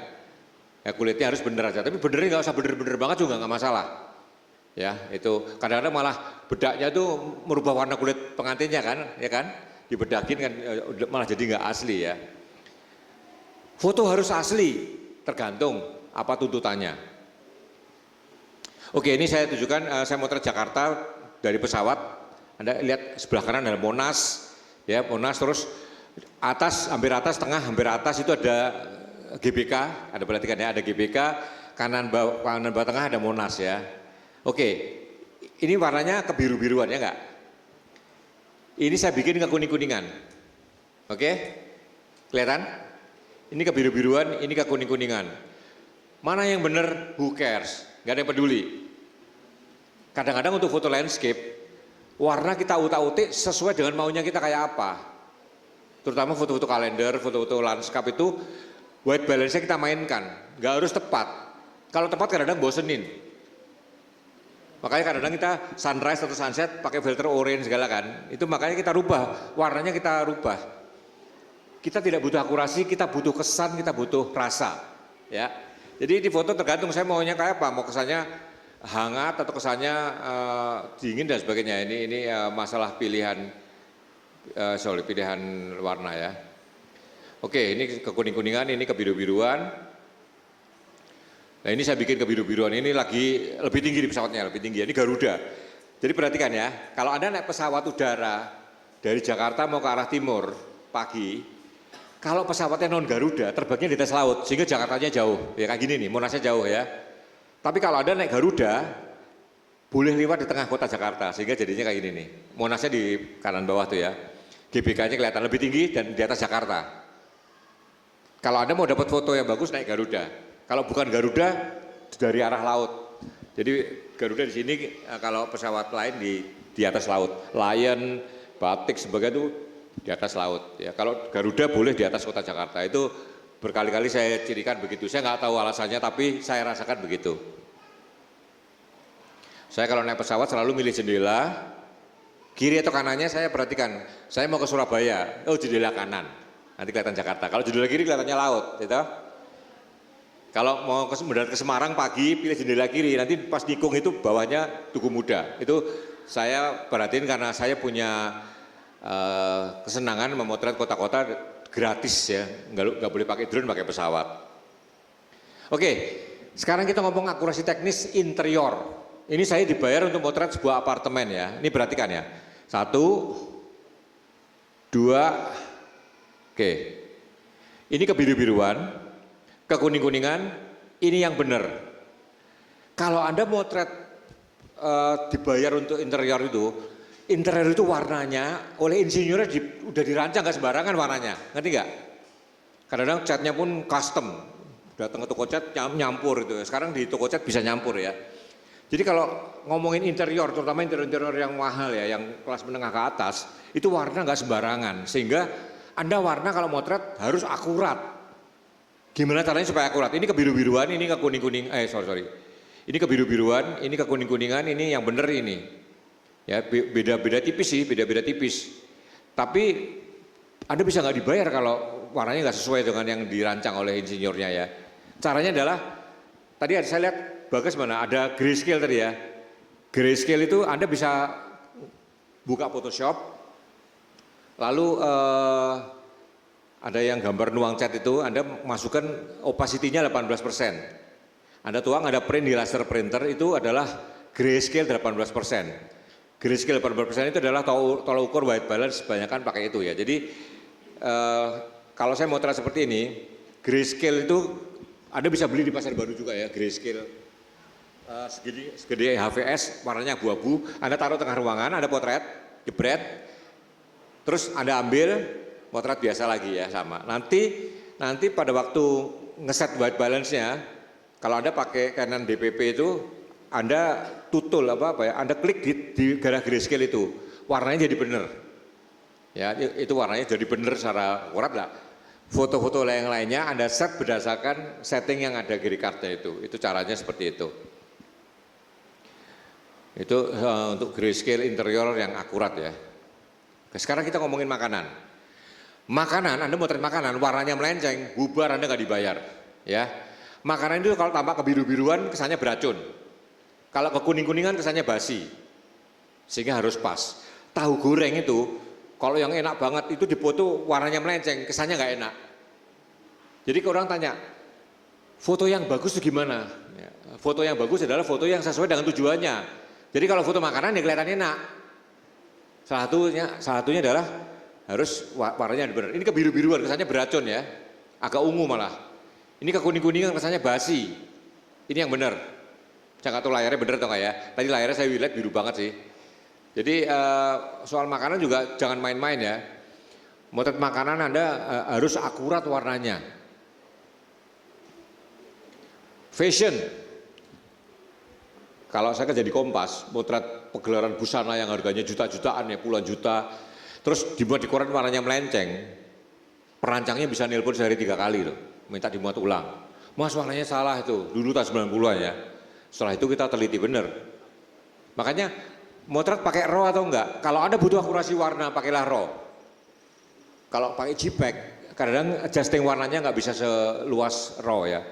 Ya kulitnya harus benar aja, tapi benernya nggak usah bener-bener banget juga nggak masalah. Ya itu kadang-kadang malah bedaknya tuh merubah warna kulit pengantinnya kan, ya kan? Dibedakin kan malah jadi nggak asli ya. Foto harus asli, tergantung apa tuntutannya. Oke, ini saya tunjukkan, saya motret Jakarta dari pesawat. Anda lihat sebelah kanan ada Monas, ya Monas, terus atas, hampir atas, tengah, hampir atas itu ada GBK, ada perhatikan ya, ada GBK, kanan bawah tengah ada Monas ya. Oke, ini warnanya kebiru-biruan ya enggak? Ini saya bikin ke kuning-kuningan. Oke, kelihatan? Ini kebiru-biruan, ini ke kuning-kuningan. Mana yang benar? Who cares? Nggak ada yang peduli. Kadang-kadang untuk foto landscape, warna kita utak-utik sesuai dengan maunya kita kayak apa. Terutama foto-foto kalender, foto-foto landscape itu white balance-nya kita mainkan. Nggak harus tepat. Kalau tepat kadang-kadang bosenin. Makanya kadang-kadang kita sunrise atau sunset pakai filter orange segala kan. Itu makanya kita rubah, warnanya kita rubah. Kita tidak butuh akurasi, kita butuh kesan, kita butuh rasa. Ya. Jadi di foto tergantung saya maunya kayak apa, mau kesannya hangat atau kesannya dingin dan sebagainya. Ini masalah pilihan pilihan warna ya. Oke, ini ke kuning-kuningan, ini ke biru-biruan. Nah ini saya bikin ke biru-biruan, ini lagi lebih tinggi di pesawatnya, lebih tinggi. Ini Garuda. Jadi perhatikan ya, kalau Anda naik pesawat udara dari Jakarta mau ke arah timur pagi, kalau pesawatnya non Garuda terbangnya di atas laut sehingga Jakartanya jauh. Ya kayak gini nih, Monasnya jauh ya. Tapi kalau Anda naik Garuda boleh lewat di tengah kota Jakarta sehingga jadinya kayak gini nih. Monasnya di kanan bawah tuh ya. GBK-nya kelihatan lebih tinggi dan di atas Jakarta. Kalau Anda mau dapat foto yang bagus naik Garuda. Kalau bukan Garuda dari arah laut. Jadi Garuda di sini kalau pesawat lain di atas laut. Lion, Batik sebagainya itu di atas laut. Ya, kalau Garuda boleh di atas kota Jakarta. Itu berkali-kali saya cirikan begitu. Saya nggak tahu alasannya tapi saya rasakan begitu. Saya kalau naik pesawat selalu milih jendela. Kiri atau kanannya saya perhatikan. Saya mau ke Surabaya, oh jendela kanan. Nanti kelihatan Jakarta. Kalau jendela kiri kelihatannya laut, gitu. Kalau mau mendarat ke Semarang pagi, pilih jendela kiri. Nanti pas nikung itu bawahnya Tugu Muda. Itu saya perhatiin karena saya punya kesenangan memotret kota-kota gratis ya. Nggak boleh pakai drone, pakai pesawat. Oke, sekarang kita ngomong akurasi teknis interior. Ini saya dibayar untuk motret sebuah apartemen ya. Ini perhatikan ya. 1, 2, oke. Ini kebiru-biruan. Ke kuning-kuningan, ini yang benar. Kalau Anda motret dibayar untuk interior itu warnanya oleh insinyurnya udah dirancang nggak sembarangan warnanya, ngerti nggak? Kadang-kadang catnya pun custom, datang ke toko cat nyampur itu. Sekarang di toko cat bisa nyampur ya. Jadi kalau ngomongin interior, terutama interior yang mahal ya, yang kelas menengah ke atas, itu warna nggak sembarangan. Sehingga Anda warna kalau motret harus akurat. Gimana caranya supaya akurat? Ini kebiru-biruan, ini ke kuning-kuning, Ini kebiru-biruan, ini ke kuning-kuningan, ini yang benar ini. Ya, beda-beda tipis sih, beda-beda tipis. Tapi Anda bisa nggak dibayar kalau warnanya nggak sesuai dengan yang dirancang oleh insinyurnya ya. Caranya adalah, tadi saya lihat Bagas mana, ada grayscale tadi ya. Grayscale itu Anda bisa buka Photoshop, lalu ada yang gambar nuang cat itu, Anda masukkan opacity-nya 18%. Anda tuang, ada print di laser printer, itu adalah grayscale 18%. Grayscale 18% itu adalah tolak ukur white balance, kebanyakan pakai itu ya. Jadi kalau saya mau terang seperti ini, grayscale itu Anda bisa beli di pasar baru juga ya, grayscale. Segede HVS, warnanya abu-abu, Anda taruh tengah ruangan, ada potret, jebret, terus Anda ambil potret biasa lagi ya, sama. Nanti pada waktu ngeset white balance-nya, kalau Anda pakai Canon DPP itu, Anda tutul Anda klik di garis grayscale itu, warnanya jadi benar. Ya, itu warnanya jadi benar secara akurat lah. Foto-foto yang lainnya Anda set berdasarkan setting yang ada di kartu itu caranya seperti itu. Itu untuk grayscale interior yang akurat ya. Sekarang kita ngomongin makanan. Makanan, Anda mau makanan, warnanya melenceng, bubar Anda nggak dibayar. Ya, makanan itu kalau tampak kebiru-biruan kesannya beracun. Kalau kekuning-kuningan kesannya basi. Sehingga harus pas. Tahu goreng itu, kalau yang enak banget itu dipoto warnanya melenceng, kesannya nggak enak. Jadi orang tanya, foto yang bagus itu gimana? Ya, foto yang bagus adalah foto yang sesuai dengan tujuannya. Jadi kalau foto makanan ya kelihatan enak. Salah satunya adalah harus warnanya benar. Ini kebiru-biruan, kesannya beracun ya. Agak ungu malah. Ini kekuning-kuningan, kesannya basi. Ini yang benar. Saya nggak tahu layarnya benar atau nggak ya. Tadi layarnya saya lihat biru banget sih. Jadi soal makanan juga jangan main-main ya. Motret makanan Anda harus akurat warnanya. Fashion. Kalau saya kerja di Kompas, motret pegelaran busana yang harganya juta-jutaan ya, puluhan juta. Terus dibuat di koran warnanya melenceng. Perancangnya bisa nelpon sehari 3 kali loh, minta dimuat ulang. Mas warnanya salah itu, dulu tahun 90-an ya. Setelah itu kita teliti benar. Makanya motret pakai RAW atau enggak? Kalau Anda butuh akurasi warna, pakailah RAW. Kalau pakai JPEG, kadang adjusting warnanya nggak bisa seluas RAW ya.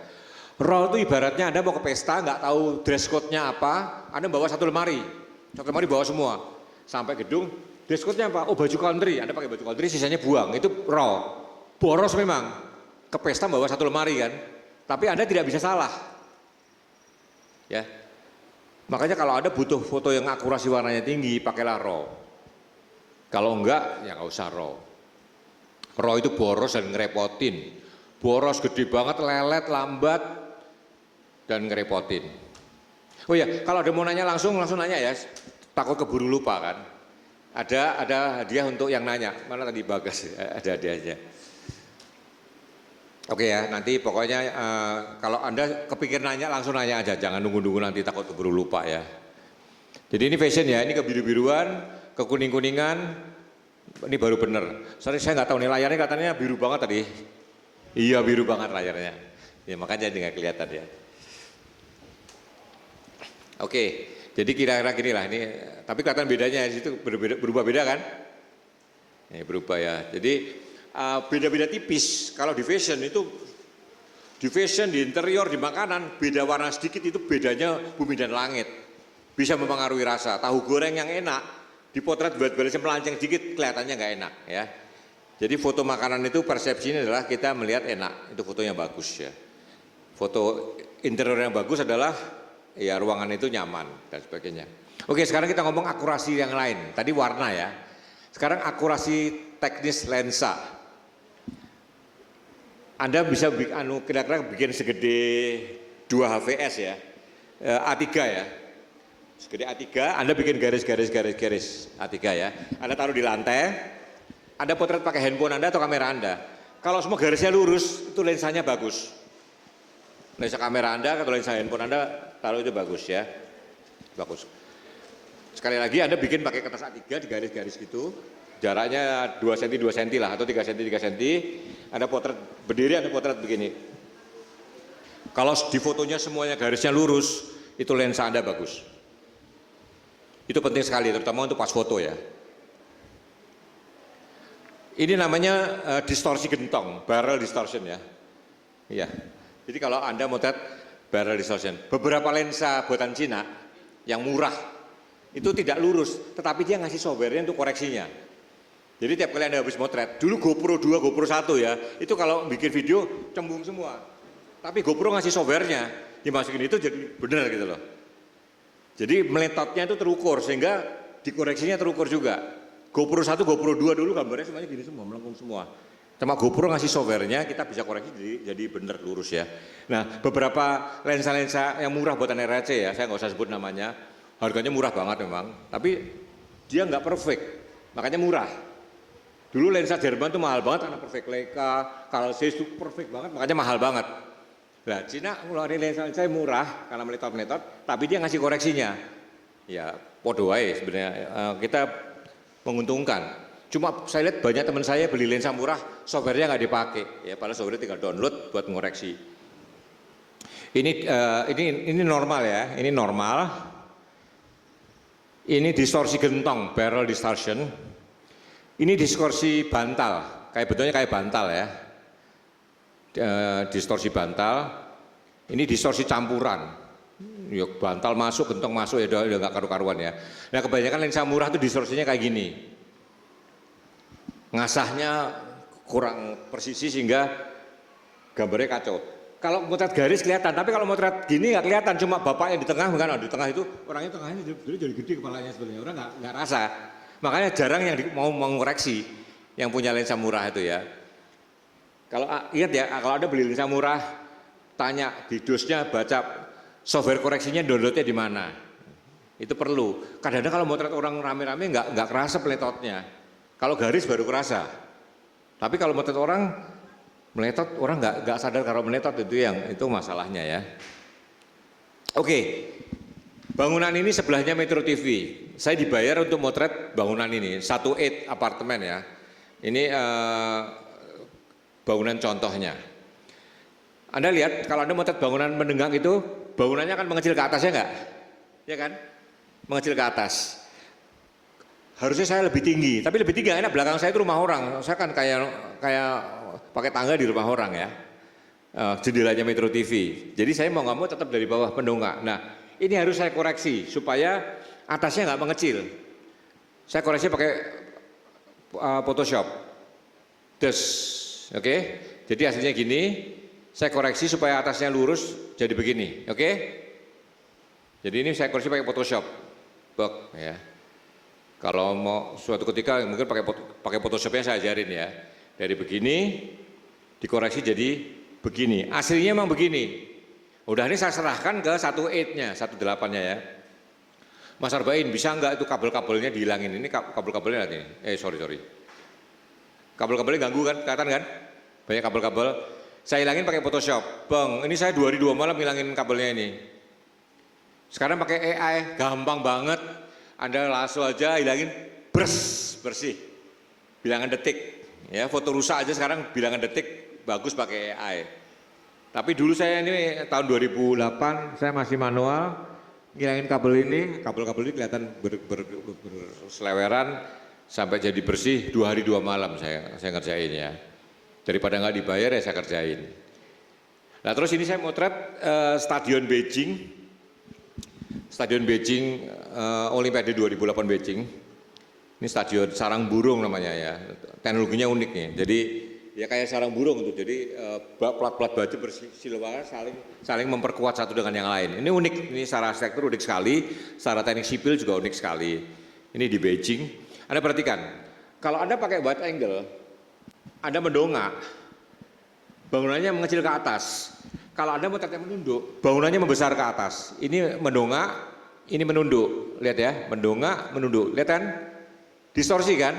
RAW itu ibaratnya Anda mau ke pesta, nggak tahu dress code-nya apa, Anda bawa satu lemari bawa semua. Sampai gedung, dress code-nya apa? Oh baju country, Anda pakai baju country, sisanya buang, itu RAW. Boros memang, ke pesta bawa satu lemari kan, tapi Anda tidak bisa salah. Ya, makanya kalau Anda butuh foto yang akurasi warnanya tinggi, pakailah RAW. Kalau enggak, ya nggak usah RAW. RAW itu boros dan ngerepotin. Boros gede banget, lelet, lambat, dan ngerepotin. Oh ya, kalau ada mau nanya langsung nanya ya. Takut keburu lupa kan. Ada hadiah untuk yang nanya. Mana tadi Bagas? Ada hadiahnya. Oke ya, nanti pokoknya kalau Anda kepikir nanya langsung nanya aja. Jangan nunggu-nunggu nanti takut keburu lupa ya. Jadi ini fashion ya, ini kebiru-biruan, kekuning-kuningan. Ini baru bener. Sorry saya nggak tahu nih layarnya katanya biru banget tadi. Iya biru banget layarnya. Ya makanya jadi nggak kelihatan ya. Oke, jadi kira-kira gini lah ini. Tapi kelihatan bedanya di situ berubah beda kan? Ini berubah ya. Jadi beda-beda tipis. Kalau di fashion itu, di interior, di makanan beda warna sedikit itu bedanya bumi dan langit. Bisa mempengaruhi rasa. Tahu goreng yang enak dipotret buat-buatnya melanceng sedikit kelihatannya nggak enak ya. Jadi foto makanan itu persepsinya adalah kita melihat enak, itu fotonya bagus ya. Foto interior yang bagus adalah ya ruangan itu nyaman dan sebagainya. Oke, sekarang kita ngomong akurasi yang lain. Tadi warna ya. Sekarang akurasi teknis lensa. Anda bisa kira-kira bikin segede 2 HVS ya. A3 ya. Segede A3, Anda bikin garis A3 ya. Anda taruh di lantai. Anda potret pakai handphone Anda atau kamera Anda. Kalau semua garisnya lurus, itu lensanya bagus. Lensa kamera Anda atau lensa handphone Anda taruh itu bagus ya. Bagus. Sekali lagi Anda bikin pakai kertas A3 di garis-garis gitu. Jaraknya 2 cm 2 cm lah atau 3 cm 3 cm. Anda potret berdiri, Anda potret begini. Kalau di fotonya semuanya garisnya lurus, itu lensa Anda bagus. Itu penting sekali, terutama untuk pas foto ya. Ini namanya distorsi gentong, barrel distortion ya. Iya. Jadi kalau Anda motret barrel distortion, beberapa lensa buatan Cina yang murah itu tidak lurus, tetapi dia ngasih software-nya untuk koreksinya. Jadi tiap kali Anda habis motret, dulu GoPro 2, GoPro 1 ya, itu kalau bikin video cembung semua. Tapi GoPro ngasih software-nya, dimasukin itu jadi benar gitu loh. Jadi meletotnya itu terukur sehingga dikoreksinya terukur juga. GoPro 1, GoPro 2 dulu gambarnya semuanya gini semua, melengkung semua. Cuma GoPro ngasih software-nya, kita bisa koreksi jadi benar lurus ya. Nah, beberapa lensa-lensa yang murah buatan RAC ya, saya nggak usah sebut namanya, harganya murah banget memang, tapi dia nggak perfect, makanya murah. Dulu lensa Jerman tuh mahal banget karena perfect Leica, Carl Zeiss itu perfect banget, makanya mahal banget. Nah, Cina ngeluarin lensa yang murah karena meletot-meletot, tapi dia ngasih koreksinya. Ya, podo wae sebenarnya kita menguntungkan. Cuma saya lihat banyak teman saya beli lensa murah, software-nya nggak dipakai. Ya, padahal software tinggal download buat mengoreksi. Ini normal ya, ini normal. Ini distorsi gentong, barrel distortion. Ini distorsi bantal, bentuknya kayak bantal ya. Distorsi bantal. Ini distorsi campuran. Ya, bantal masuk, gentong masuk ya udah nggak karu-karuan ya. Nah kebanyakan lensa murah itu distorsinya kayak gini. Ngasahnya kurang presisi sehingga gambarnya kacau. Kalau motret garis kelihatan, tapi kalau motret gini nggak kelihatan, cuma bapak yang di tengah, bukan di tengah itu orangnya tengahnya jadi gede kepalanya sebenarnya, orang nggak rasa. Makanya jarang yang mau mengoreksi yang punya lensa murah itu ya. Kalau lihat ya, kalau Anda beli lensa murah, tanya di dosnya, baca software koreksinya, downloadnya di mana. Itu perlu. Kadang-kadang kalau motret orang rame-rame nggak kerasa peletotnya. Kalau garis baru kerasa. Tapi kalau motret orang meletot, orang nggak sadar kalau meletot itu masalahnya ya. Oke, bangunan ini sebelahnya Metro TV. Saya dibayar untuk motret bangunan ini, 1/8 apartemen ya. Ini bangunan contohnya. Anda lihat kalau Anda motret bangunan menenggang itu, bangunannya akan mengecil ke atas ya enggak? Ya kan? Mengecil ke atas. Harusnya saya lebih tinggi, tapi lebih tinggi enak, belakang saya itu rumah orang. Saya kan kayak pakai tangga di rumah orang ya. Jendelanya Metro TV. Jadi saya mau nggak mau tetap dari bawah pendongak. Nah, ini harus saya koreksi supaya atasnya nggak mengecil. Saya koreksi pakai Photoshop. Oke? Jadi hasilnya gini. Saya koreksi supaya atasnya lurus jadi begini. Oke? Jadi ini saya koreksi pakai Photoshop. Ya. Kalau mau suatu ketika mungkin pakai Photoshopnya saya ajarin ya. Dari begini dikoreksi jadi begini. Aslinya memang begini. Udah ini saya serahkan ke 1/8-nya, 1/8-nya ya. Mas Arbain bisa enggak itu kabel-kabelnya dihilangin? Ini kabel-kabelnya nanti. Sorry. Kabel-kabelnya ganggu kan? Kelihatan kan? Banyak kabel-kabel. Saya hilangin pakai Photoshop. Bang, ini saya 2 hari 2 malam hilangin kabelnya ini. Sekarang pakai AI, gampang banget. Anda langsung aja hilangin, bersih. Bilangan detik. Ya, foto rusak aja sekarang bilangan detik, bagus pakai AI. Tapi dulu saya ini tahun 2008 saya masih manual, ngilangin kabel ini kelihatan berseleweran sampai jadi bersih 2 hari 2 malam saya ngerjain ya. Daripada nggak dibayar ya saya kerjain. Nah terus ini saya motret Stadion Beijing Olimpiade 2008 Beijing. Ini stadion sarang burung namanya ya. Teknologinya unik nih. Jadi ya kayak sarang burung tuh. Jadi plat-plat baju bersiluman saling memperkuat satu dengan yang lain. Ini unik. Ini secara arsitektur unik sekali. Secara teknik sipil juga unik sekali. Ini di Beijing. Anda perhatikan. Kalau Anda pakai wide angle, Anda mendongak, bangunannya mengecil ke atas. Kalau Anda motretnya menunduk, bangunannya membesar ke atas. Ini mendongak, ini menunduk. Lihat ya, mendongak, menunduk. Lihat kan? Distorsi kan?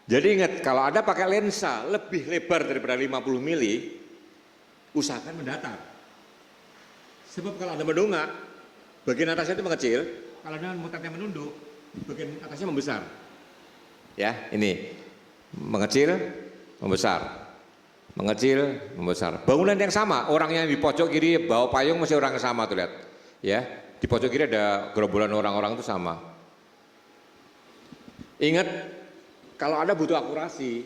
Jadi ingat, kalau Anda pakai lensa lebih lebar daripada 50 mili, usahakan mendatar. Sebab kalau Anda mendongak, bagian atasnya itu mengecil. Kalau Anda motretnya menunduk, bagian atasnya membesar. Ya, ini mengecil, membesar. Mengecil, membesar. Bangunan yang sama, orang yang di pojok kiri bawa payung masih orang yang sama tuh lihat. Ya, Di pojok kiri ada gerombolan orang-orang itu sama. Ingat, kalau Anda butuh akurasi,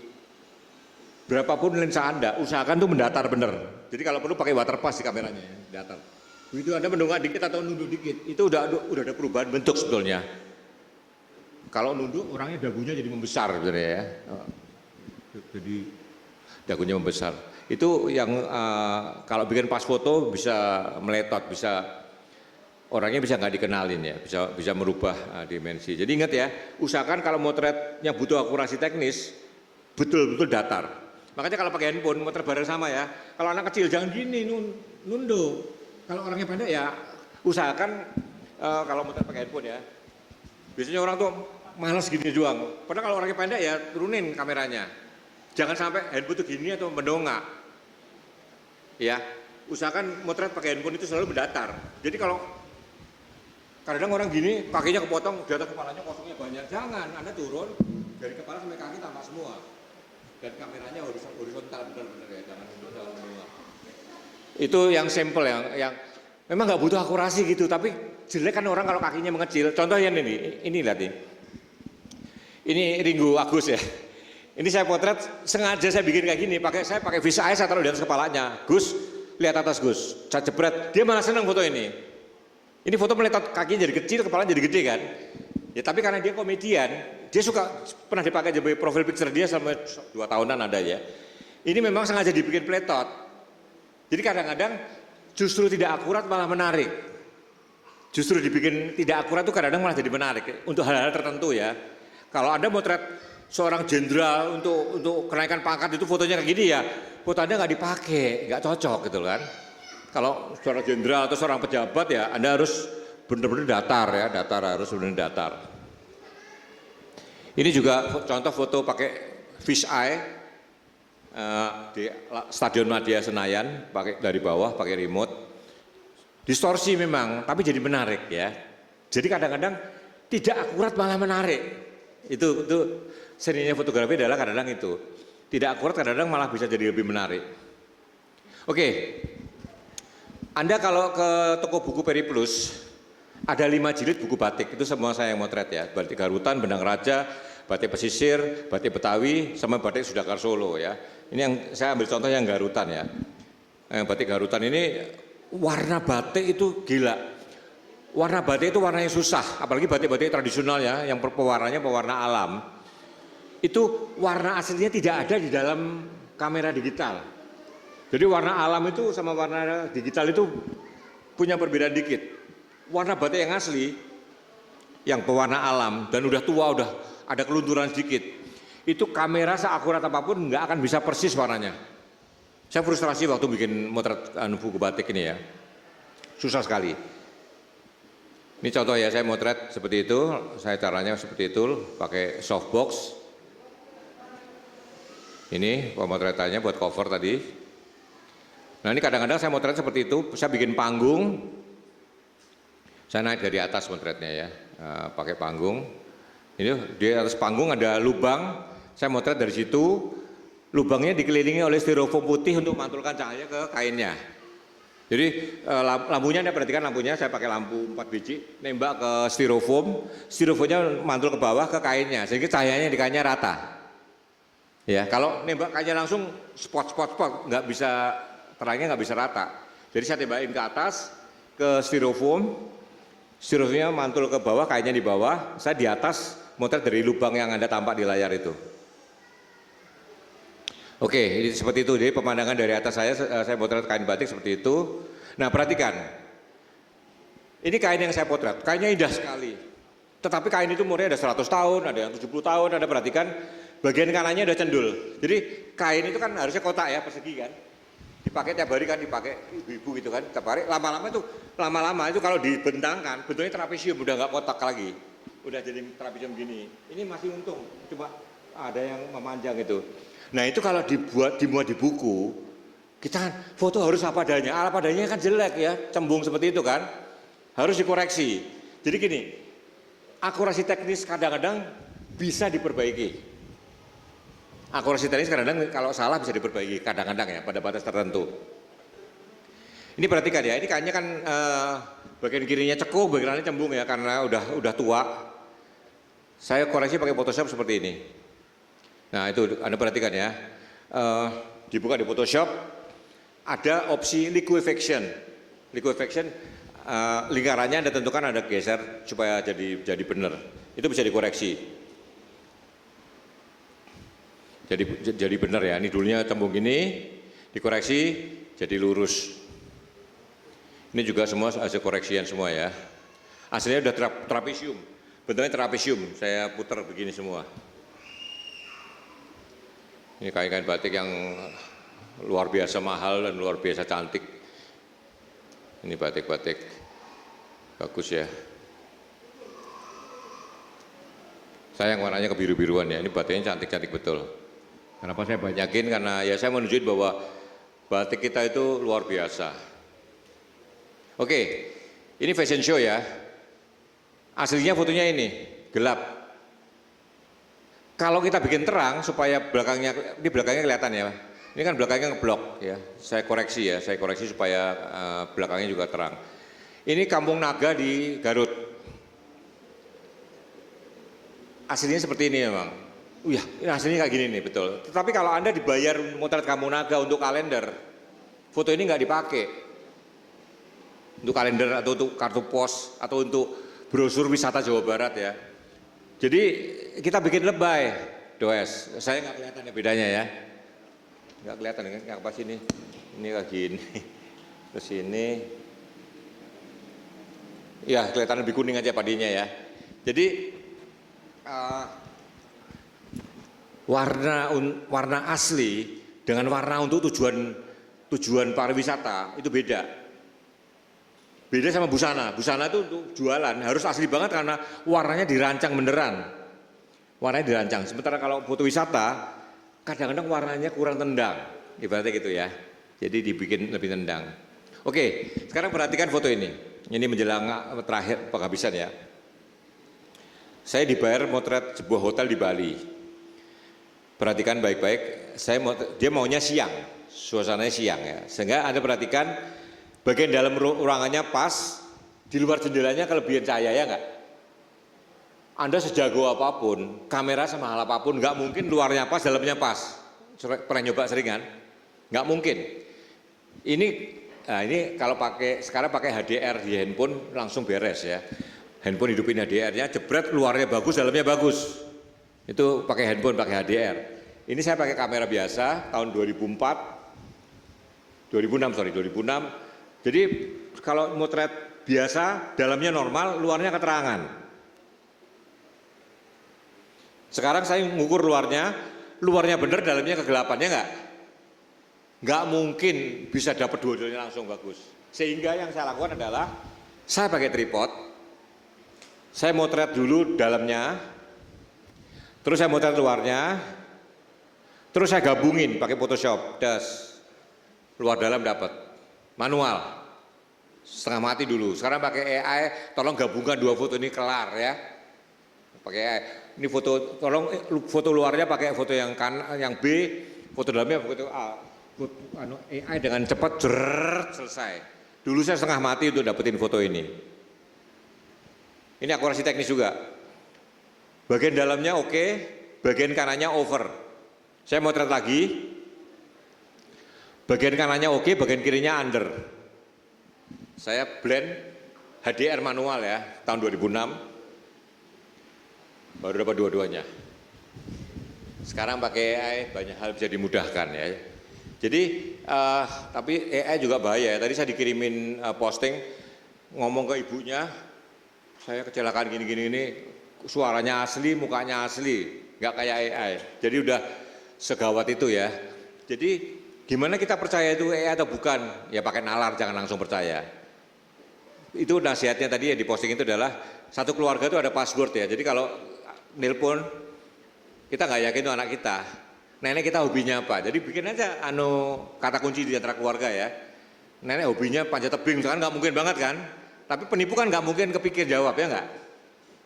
berapapun lensa Anda, usahakan tuh mendatar benar. Jadi kalau perlu pakai water pass di kameranya, ya, datar. Begitu Anda mendongak dikit atau nunduk dikit, itu udah ada perubahan bentuk sebetulnya. Kalau nunduk, orangnya dagunya jadi membesar sebenarnya ya. Jadi dagunya membesar. Itu yang kalau bikin pas foto bisa meletot, orangnya bisa nggak dikenalin ya, bisa merubah dimensi. Jadi ingat ya, usahakan kalau motretnya butuh akurasi teknis, betul-betul datar. Makanya kalau pakai handphone, motret bareng sama ya. Kalau anak kecil jangan gini, nunduk. Kalau orangnya pendek ya, usahakan kalau motret pakai handphone ya. Biasanya orang tuh malas gini juang. Padahal kalau orangnya pendek ya turunin kameranya. Jangan sampai handphone tuh gini atau mendongak. Ya, usahakan motret pakai handphone itu selalu mendatar. Jadi kalau kadang orang gini, kakinya kepotong, di atas kepalanya kosongnya banyak. Jangan, Anda turun dari kepala sampai kaki tampak semua. Dan kameranya horizontal benar-benar ya, jangan mendongak. Itu yang simple yang memang nggak butuh akurasi gitu, tapi jelek kan orang kalau kakinya mengecil. Contohnya ini lihat nih. Ini Ringo Agus ya. Ini saya potret sengaja saya bikin kayak gini, saya pakai vis eye saya taruh di atas kepalanya. Gus, lihat atas Gus. Saya jebret, dia malah senang foto ini. Ini foto meletot kakinya jadi kecil, kepalanya jadi gede kan. Ya tapi karena dia komedian, dia pernah dipakai jadi profil picture dia selama 2 tahunan ada ya. Ini memang sengaja dibikin peletot. Jadi kadang-kadang justru tidak akurat malah menarik. Justru dibikin tidak akurat itu kadang-kadang malah jadi menarik untuk hal-hal tertentu ya. Kalau Anda motret seorang jenderal untuk kenaikan pangkat itu fotonya kayak gini ya, foto Anda nggak dipakai, nggak cocok gitu kan. Kalau seorang jenderal atau seorang pejabat ya Anda harus benar-benar datar ya, harus benar-benar datar. Ini juga contoh foto pakai fish eye di Stadion Madia Senayan, pakai dari bawah pakai remote. Distorsi memang, tapi jadi menarik ya. Jadi kadang-kadang tidak akurat malah menarik. Itu seninya fotografi adalah kadang-kadang itu. Tidak akurat kadang-kadang malah bisa jadi lebih menarik. Oke. Anda kalau ke toko buku Periplus, ada 5 jilid buku batik, itu semua saya yang motret ya. Batik Garutan, Benang Raja, batik pesisir, batik Betawi, sama batik Sudakar Solo ya. Ini yang saya ambil contoh yang Garutan ya. Yang batik Garutan ini warna batik itu gila. Warna batik itu warnanya susah, apalagi batik-batik tradisional ya, yang pewarnanya pewarna alam. Itu warna aslinya tidak ada di dalam kamera digital. Jadi warna alam itu sama warna digital itu punya perbedaan dikit. Warna batik yang asli, yang pewarna alam dan udah tua, udah ada kelunturan sedikit, itu kamera seakurat apapun nggak akan bisa persis warnanya. Saya frustrasi waktu bikin motret buku batik ini ya, susah sekali. Ini contoh ya, saya motret seperti itu, saya caranya seperti itu, pakai softbox. Ini pemotretannya buat cover tadi. Nah ini kadang-kadang saya motret seperti itu, saya bikin panggung, saya naik dari atas motretnya ya, pakai panggung. Ini di atas panggung ada lubang, saya motret dari situ, lubangnya dikelilingi oleh styrofoam putih untuk mantulkan cahaya ke kainnya. Jadi lampunya, Anda perhatikan lampunya, saya pakai lampu 4 biji, nembak ke styrofoamnya mantul ke bawah ke kainnya, sehingga cahayanya di kainnya rata. Ya, kalau nembak kainnya langsung spot, nggak bisa, terangnya nggak bisa rata. Jadi saya tembakin ke atas, ke styrofoamnya mantul ke bawah, kainnya di bawah, saya di atas, motret dari lubang yang Anda tampak di layar itu. Oke, ini seperti itu. Jadi pemandangan dari atas saya potret kain batik seperti itu. Nah, perhatikan. Ini kain yang saya potret. Kainnya indah sekali. Tetapi kain itu umurnya ada 100 tahun, ada yang 70 tahun. Anda perhatikan, bagian kanannya udah cendul. Jadi kain itu kan harusnya kotak ya, persegi kan. Dipakai tiap hari kan, dipakai ibu-ibu gitu kan. Tiap hari, lama-lama itu kalau dibentangkan, bentuknya trapesium, udah nggak kotak lagi. Udah jadi trapesium gini. Ini masih untung, cuma ada yang memanjang itu. Nah itu kalau dimuat di buku, kita kan foto harus apa adanya. Apa adanya kan jelek ya, cembung seperti itu kan, harus dikoreksi. Jadi gini, akurasi teknis kadang-kadang bisa diperbaiki. Akurasi teknis kadang-kadang kalau salah bisa diperbaiki, kadang-kadang ya pada batas tertentu. Ini perhatikan ya, ini kayaknya kan bagian kirinya cekung, bagian kanannya cembung ya, karena udah tua. Saya koreksi pakai Photoshop seperti ini. Nah itu Anda perhatikan ya, dibuka di Photoshop, ada opsi liquefaction. Liquefaction lingkarannya Anda tentukan, Anda geser supaya jadi benar. Itu bisa dikoreksi. Jadi benar ya, ini dulunya cembung gini, dikoreksi jadi lurus. Ini juga semua hasil koreksian semua ya. Aslinya udah trapesium, bentuknya trapesium, saya putar begini semua. Ini kain-kain batik yang luar biasa mahal dan luar biasa cantik. Ini batik-batik, bagus ya. Saya yang warnanya kebiru-biruan ya, ini batiknya cantik-cantik betul. Kenapa saya banyakin? Karena ya saya menunjukkan bahwa batik kita itu luar biasa. Oke, ini fashion show ya. Aslinya fotonya ini, gelap. Kalau kita bikin terang supaya belakangnya, ini belakangnya kelihatan ya. Ini kan belakangnya ngeblok ya. Saya koreksi supaya belakangnya juga terang. Ini Kampung Naga di Garut. Aslinya seperti ini memang. Iya, ini aslinya kayak gini nih, betul. Tetapi kalau Anda dibayar motret Kampung Naga untuk kalender, foto ini nggak dipakai. Untuk kalender atau untuk kartu pos atau untuk brosur wisata Jawa Barat ya. Jadi kita bikin lebay, Does. Saya nggak kelihatan ya bedanya ya. Nggak kelihatan kan, nggak pas ini kayak gini. Terus ini, ya kelihatan lebih kuning aja padinya ya. Jadi warna asli dengan warna untuk tujuan pariwisata itu beda. Beda sama busana. Busana itu untuk jualan harus asli banget karena warnanya dirancang beneran. Warnanya dirancang. Sementara kalau foto wisata kadang-kadang warnanya kurang tendang. Ibaratnya gitu ya. Jadi dibikin lebih tendang. Oke, sekarang perhatikan foto ini. Ini menjelang terakhir penghabisan ya. Saya dibayar motret sebuah hotel di Bali. Perhatikan baik-baik. Dia maunya siang. Suasananya siang ya. Sehingga Anda perhatikan bagian dalam ruangannya pas, di luar jendelanya kelebihan cahaya ya enggak? Anda sejago apapun, kamera semahal apapun, enggak mungkin luarnya pas, dalamnya pas. Pernah nyoba sering kan? Enggak mungkin. Ini kalau sekarang pakai HDR di handphone langsung beres ya. Handphone hidupin HDR-nya, jebret luarnya bagus, dalamnya bagus. Itu pakai handphone, pakai HDR. Ini saya pakai kamera biasa tahun 2006. Jadi kalau motret biasa, dalamnya normal, luarnya keterangan. Sekarang saya mengukur luarnya benar, dalamnya kegelapan, ya enggak? Enggak mungkin bisa dapat dua-duanya langsung bagus. Sehingga yang saya lakukan adalah, saya pakai tripod, saya motret dulu dalamnya, terus saya motret luarnya, terus saya gabungin pakai Photoshop, luar dalam dapat. Manual, setengah mati dulu. Sekarang pakai AI, tolong gabungkan dua foto ini kelar ya. Pakai AI. Ini foto, tolong foto luarnya pakai foto yang B, foto dalamnya foto A. AI dengan cepat selesai. Dulu saya setengah mati untuk dapetin foto ini. Ini akurasi teknis juga. Bagian dalamnya oke, bagian kanannya over. Saya motret lagi. Bagian kanannya oke, bagian kirinya under. Saya blend HDR manual ya, tahun 2006. Baru dapat dua-duanya. Sekarang pakai AI banyak hal bisa dimudahkan ya. Jadi, tapi AI juga bahaya ya. Tadi saya dikirimin posting, ngomong ke ibunya, saya kecelakaan gini-gini ini, suaranya asli, mukanya asli, nggak kayak AI. Jadi udah segawat itu ya. Jadi gimana kita percaya itu AI atau bukan? Ya pakai nalar, jangan langsung percaya. Itu nasihatnya tadi yang diposting itu adalah satu keluarga itu ada password ya. Jadi kalau nelpon kita nggak yakin itu anak kita. Nenek kita hobinya apa? Jadi bikin aja kata kunci di antara keluarga ya. Nenek hobinya panjat tebing, kan nggak mungkin banget kan? Tapi penipu kan nggak mungkin kepikir jawab ya nggak?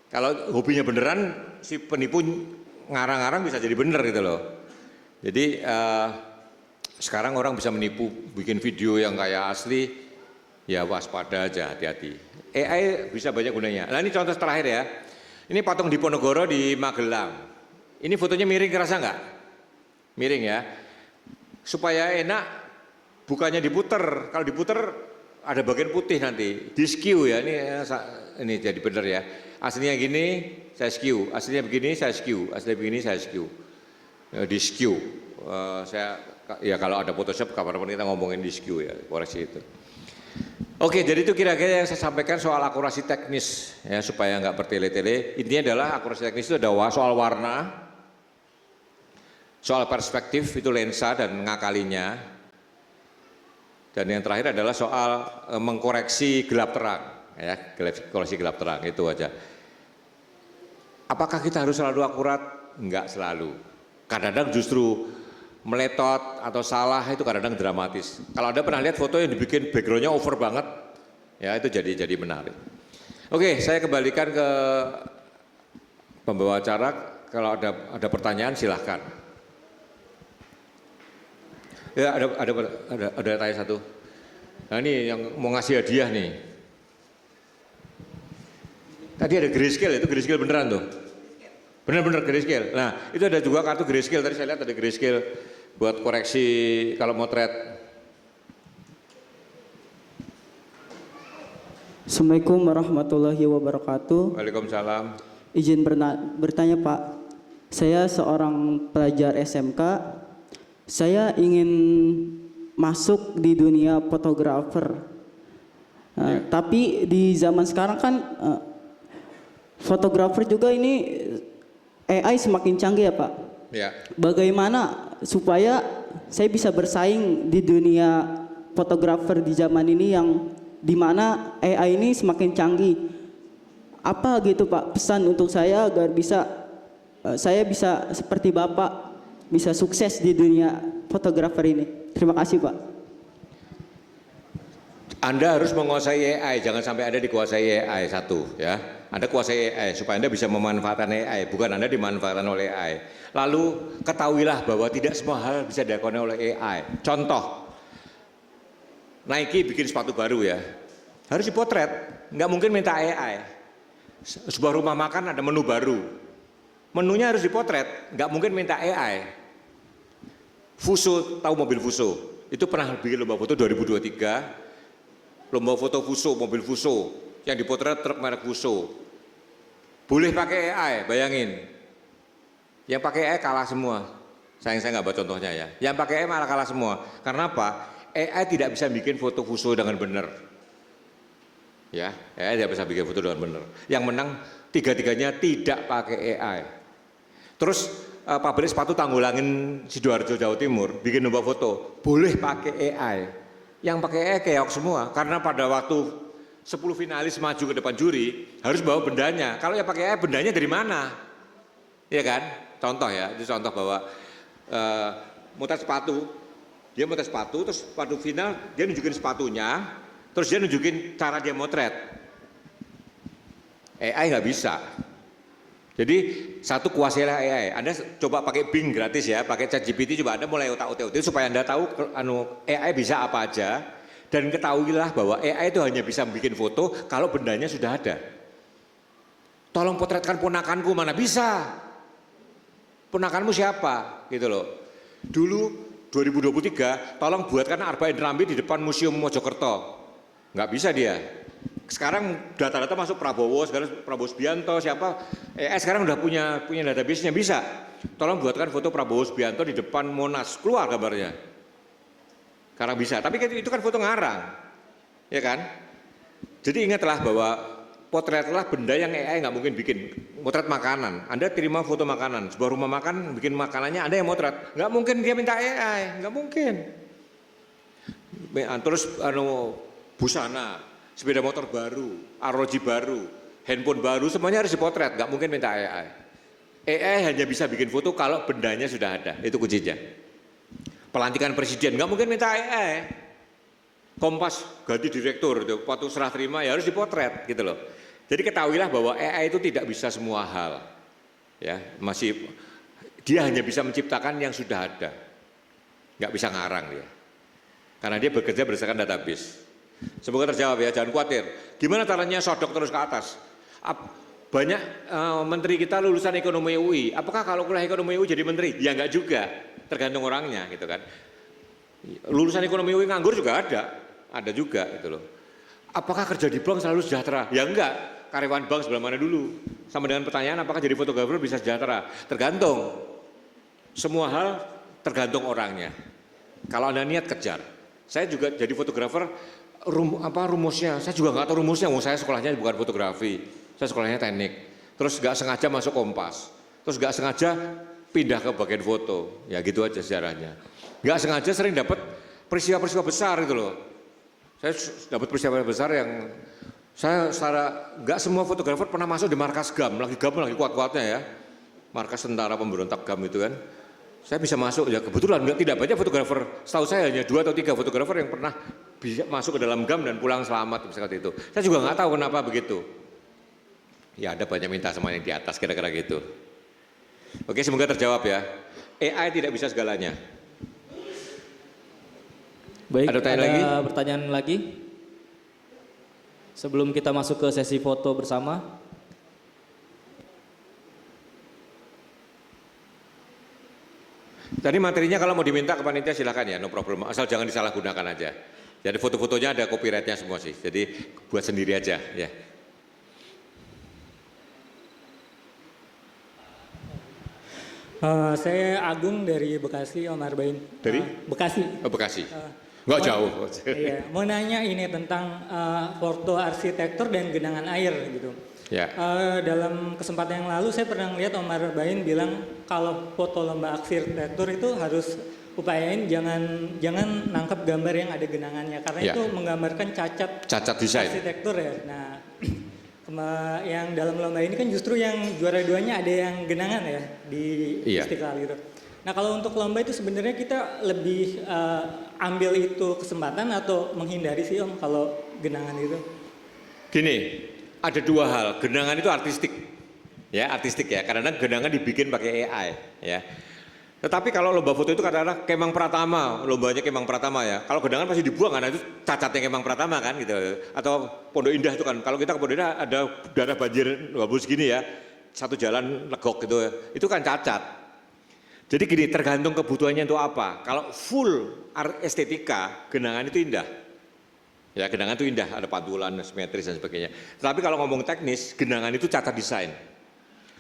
Kalau hobinya beneran si penipu ngarang-ngarang bisa jadi bener gitu loh. Jadi sekarang orang bisa menipu, bikin video yang kayak asli, Ya waspada aja, hati-hati. AI bisa banyak gunanya. Nah ini contoh terakhir ya. Ini patung Diponegoro di Magelang. Ini fotonya miring, kerasa nggak? Miring ya. Supaya enak, bukannya diputer. Kalau diputer ada bagian putih nanti. Di skew ya. Ini jadi benar ya. Aslinya gini, saya skew. Aslinya begini, saya skew. Aslinya begini, saya skew. Di skew. Ya kalau ada Photoshop, kapan-kapan kita ngomongin di skew ya, koreksi itu. Oke, jadi itu kira-kira yang saya sampaikan soal akurasi teknis ya supaya nggak bertele-tele. Intinya adalah akurasi teknis itu ada soal warna, soal perspektif itu lensa dan ngakalinya, dan yang terakhir adalah soal mengkoreksi gelap terang, ya koreksi gelap terang itu aja. Apakah kita harus selalu akurat? Enggak selalu. Kadang-kadang justru meletot atau salah itu kadang-kadang dramatis. Kalau Anda pernah lihat foto yang dibikin backgroundnya over banget, ya itu jadi menarik. Oke, saya kembalikan ke pembawa acara. Kalau ada pertanyaan silahkan. Ya ada tanya satu. Nah ini yang mau ngasih hadiah nih. Tadi ada grayscale, itu grayscale beneran tuh. Benar-benar grayscale. Nah, itu ada juga kartu grayscale. Tadi saya lihat ada grayscale buat koreksi kalau motret. Assalamualaikum warahmatullahi wabarakatuh. Waalaikumsalam. Izin bertanya Pak, saya seorang pelajar SMK. Saya ingin masuk di dunia fotografer. Tapi di zaman sekarang kan fotografer juga ini AI semakin canggih ya Pak. Ya. Bagaimana supaya saya bisa bersaing di dunia fotografer di zaman ini yang dimana AI ini semakin canggih? Apa gitu Pak pesan untuk saya agar saya bisa seperti Bapak, bisa sukses di dunia fotografer ini? Terima kasih Pak. Anda harus menguasai AI, jangan sampai Anda dikuasai AI satu ya. Anda kuasai AI supaya Anda bisa memanfaatkan AI, bukan Anda dimanfaatkan oleh AI. Lalu ketahuilah bahwa tidak semua hal bisa dilakukan oleh AI. Contoh, Nike bikin sepatu baru ya, harus dipotret, nggak mungkin minta AI. Sebuah rumah makan ada menu baru, menunya harus dipotret, nggak mungkin minta AI. Fuso, tahu mobil Fuso? Itu pernah bikin lomba foto 2023. Lomba foto Fuso, mobil Fuso, yang dipotret truk merek Fuso. Boleh pakai AI, bayangin. Yang pakai AI kalah semua. Sayang saya nggak buat contohnya ya. Yang pakai AI malah kalah semua. Karena apa? AI tidak bisa bikin foto Fuso dengan benar. Ya, AI tidak bisa bikin foto dengan benar. Yang menang tiga-tiganya tidak pakai AI. Terus pabrik sepatu Tanggulangin Sidoarjo Jawa Timur bikin lomba foto, boleh pakai AI. Yang pakai AI keok semua, karena pada waktu 10 finalis maju ke depan juri, harus bawa bendanya. Kalau yang pakai AI, bendanya dari mana? Iya kan? Contoh ya, itu contoh bahwa motret sepatu, dia motret sepatu, terus pada final dia nunjukin sepatunya, terus dia nunjukin cara dia motret. AI nggak bisa. Jadi satu kuasailah AI. Anda coba pakai Bing gratis ya, pakai ChatGPT coba Anda mulai otak-otak supaya Anda tahu AI bisa apa aja, dan ketahuilah bahwa AI itu hanya bisa bikin foto kalau bendanya sudah ada. Tolong potretkan ponakanku, mana bisa? Ponakanmu siapa? Gitu loh. Dulu 2023 tolong buatkan Arba'in Rambi di depan Museum Mojokerto. Nggak bisa dia. Sekarang data-data masuk Prabowo, sekarang Prabowo Subianto, siapa? Sekarang udah punya database-nya, bisa. Tolong buatkan foto Prabowo Subianto di depan Monas, keluar gambarnya. Sekarang bisa, tapi itu kan foto ngarang, ya kan? Jadi ingatlah bahwa potretlah benda yang AI nggak mungkin bikin. Potret makanan, Anda terima foto makanan, sebuah rumah makan bikin makanannya Anda yang motret, nggak mungkin dia minta AI, nggak mungkin. Terus busana, sepeda motor baru, ROG baru, handphone baru, semuanya harus dipotret, nggak mungkin minta AI. AI hanya bisa bikin foto kalau bendanya sudah ada, itu kuncinya. Pelantikan presiden, nggak mungkin minta AI. Kompas ganti direktur, waktu serah terima ya harus dipotret, gitu loh. Jadi ketahuilah bahwa AI itu tidak bisa semua hal, ya dia hanya bisa menciptakan yang sudah ada, nggak bisa ngarang dia, karena dia bekerja berdasarkan database. Semoga terjawab ya, jangan khawatir. Gimana caranya sodok terus ke atas? Banyak menteri kita lulusan ekonomi UI. Apakah kalau kuliah ekonomi UI jadi menteri? Ya enggak juga, tergantung orangnya gitu kan. Lulusan ekonomi UI nganggur juga ada juga gitu loh. Apakah kerja di bank selalu sejahtera? Ya enggak, karyawan bank sebelah mana dulu. Sama dengan pertanyaan apakah jadi fotografer bisa sejahtera? Tergantung. Semua hal tergantung orangnya. Kalau Anda niat kejar. Saya juga jadi fotografer, rumusnya? Saya juga nggak tahu rumusnya. Saya sekolahnya bukan fotografi, saya sekolahnya teknik. Terus nggak sengaja masuk Kompas. Terus nggak sengaja pindah ke bagian foto. Ya gitu aja sejarahnya. Nggak sengaja sering dapat peristiwa-peristiwa besar itu loh. Saya dapat peristiwa besar yang saya secara nggak semua fotografer pernah masuk di markas GAM lagi kuat-kuatnya ya. Markas tentara pemberontak GAM itu kan. Saya bisa masuk ya kebetulan tidak banyak fotografer. Setahu saya hanya 2 atau 3 fotografer yang pernah bisa masuk ke dalam GAM dan pulang selamat seperti itu. Saya juga nggak tahu kenapa begitu. Ya ada banyak minta sama yang di atas kira-kira gitu. Oke, semoga terjawab ya. AI tidak bisa segalanya. Baik, ada pertanyaan lagi? Sebelum kita masuk ke sesi foto bersama. Tadi materinya kalau mau diminta ke panitia silakan ya, no problem. Asal jangan disalahgunakan aja. Jadi foto-fotonya ada copyrightnya semua sih. Jadi buat sendiri aja ya. Saya Agung dari Bekasi, Om Arbain. Dari? Bekasi. Oh, Bekasi. Nggak jauh. Iya, mau nanya ini tentang foto arsitektur dan genangan air gitu. Ya. Dalam kesempatan yang lalu saya pernah lihat Om Arbain bilang kalau foto lomba arsitektur itu harus upayain jangan nangkap gambar yang ada genangannya karena Ya. itu menggambarkan cacat desain. arsitektur ya. Nah, yang dalam lomba ini kan justru yang juara 2-nya ada yang genangan ya di Iya. Istiqlal gitu. Nah kalau untuk lomba itu sebenarnya kita lebih ambil itu kesempatan atau menghindari sih Om kalau genangan itu? Gini, ada 2 hal. Genangan itu artistik ya. Karena genangan dibikin pakai AI ya. Tetapi kalau lomba foto itu kadang-kadang Kemang Pratama, lombanya Kemang Pratama ya. Kalau genangan pasti dibuang karena itu cacatnya Kemang Pratama kan gitu. Atau Pondok Indah itu kan. Kalau kita ke Pondok Indah ada daerah banjir bagus gini ya. Satu jalan legok gitu. Itu kan cacat. Jadi gini, tergantung kebutuhannya untuk apa. Kalau full estetika, genangan itu indah. Ya, genangan itu indah, ada pantulan, simetris dan sebagainya. Tapi kalau ngomong teknis, genangan itu cacat desain.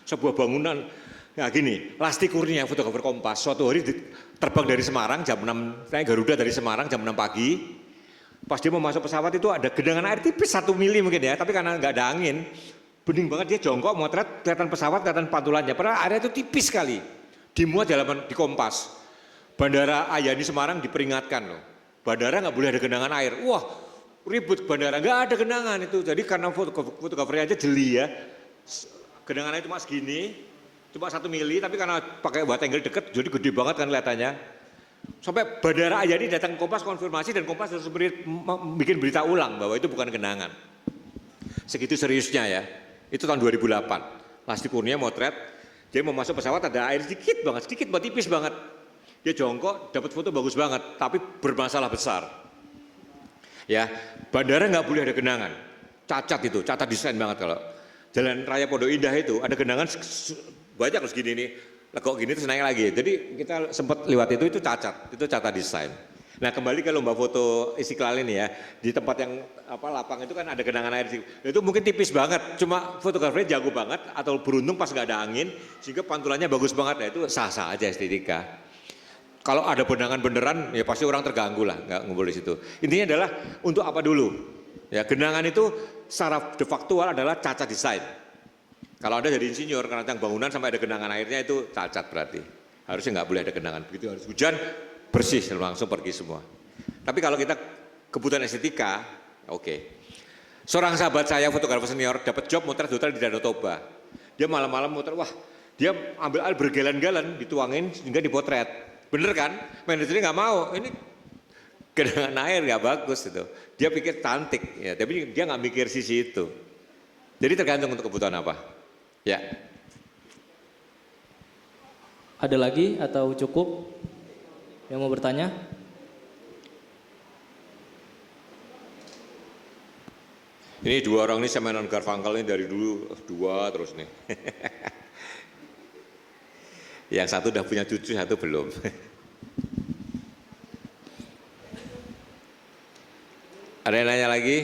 Sebuah bangunan, ya gini, Lasti Kurnia, fotografer Kompas, suatu hari terbang dari Semarang jam 6, naik Garuda dari Semarang jam 6 pagi. Pas dia mau masuk pesawat itu ada genangan air tipis 1 mili mungkin ya, tapi karena nggak ada angin, bening banget dia jongkok, motret, kelihatan pesawat, kelihatan pantulannya. Padahal area itu tipis sekali. Dimuat di Kompas. Bandara Ayani Semarang diperingatkan loh. Bandara nggak boleh ada genangan air. Wah, ribut bandara, nggak ada genangan itu. Jadi karena fotografernya aja jeli ya. Genangannya cuma segini, cuma 1 mili, tapi karena pakai wide angle deket, jadi gede banget kan kelihatannya. Sampai Bandara Ayani datang ke Kompas konfirmasi dan Kompas harus bikin berita ulang bahwa itu bukan genangan. Segitu seriusnya ya. Itu tahun 2008. Lasti Kurnia motret. Dia mau masuk pesawat ada air sedikit banget, tipis banget. Dia jongkok, dapat foto bagus banget, tapi bermasalah besar. Ya, bandara nggak boleh ada genangan. Cacat desain banget kalau. Jalan Raya Pondok Indah itu ada genangan banyak loh segini nih, legok gini terus naik lagi. Jadi kita sempat lewat itu cacat desain. Nah kembali ke lomba foto Istiqlal ini ya, di tempat yang lapang itu kan ada genangan air, itu mungkin tipis banget, cuma fotografernya jago banget atau beruntung pas nggak ada angin, sehingga pantulannya bagus banget, ya itu sah-sah aja estetika. Kalau ada genangan beneran, ya pasti orang terganggu lah, nggak ngumpul di situ. Intinya adalah untuk apa dulu? Ya genangan itu secara de factual adalah cacat desain. Kalau Anda jadi insinyur, kerancang bangunan sampai ada genangan airnya itu cacat berarti. Harusnya nggak boleh ada genangan, begitu harus hujan, bersih langsung pergi semua. Tapi kalau kita kebutuhan estetika, oke. Seorang sahabat saya fotografer senior dapat job motret hotel di Danau Toba. Dia malam-malam motret, wah dia ambil air bergalen-galen, dituangin sehingga dipotret. Bener kan? Manajernya nggak mau, ini genangan air nggak bagus itu. Dia pikir cantik, ya, tapi dia nggak mikir sisi itu. Jadi tergantung untuk kebutuhan apa. Ya. Ada lagi atau cukup? Yang mau bertanya? Ini dua orang ini Simon Garfunkel ini dari dulu dua terus nih. Yang satu udah punya cucu, satu belum. Ada yang nanya lagi?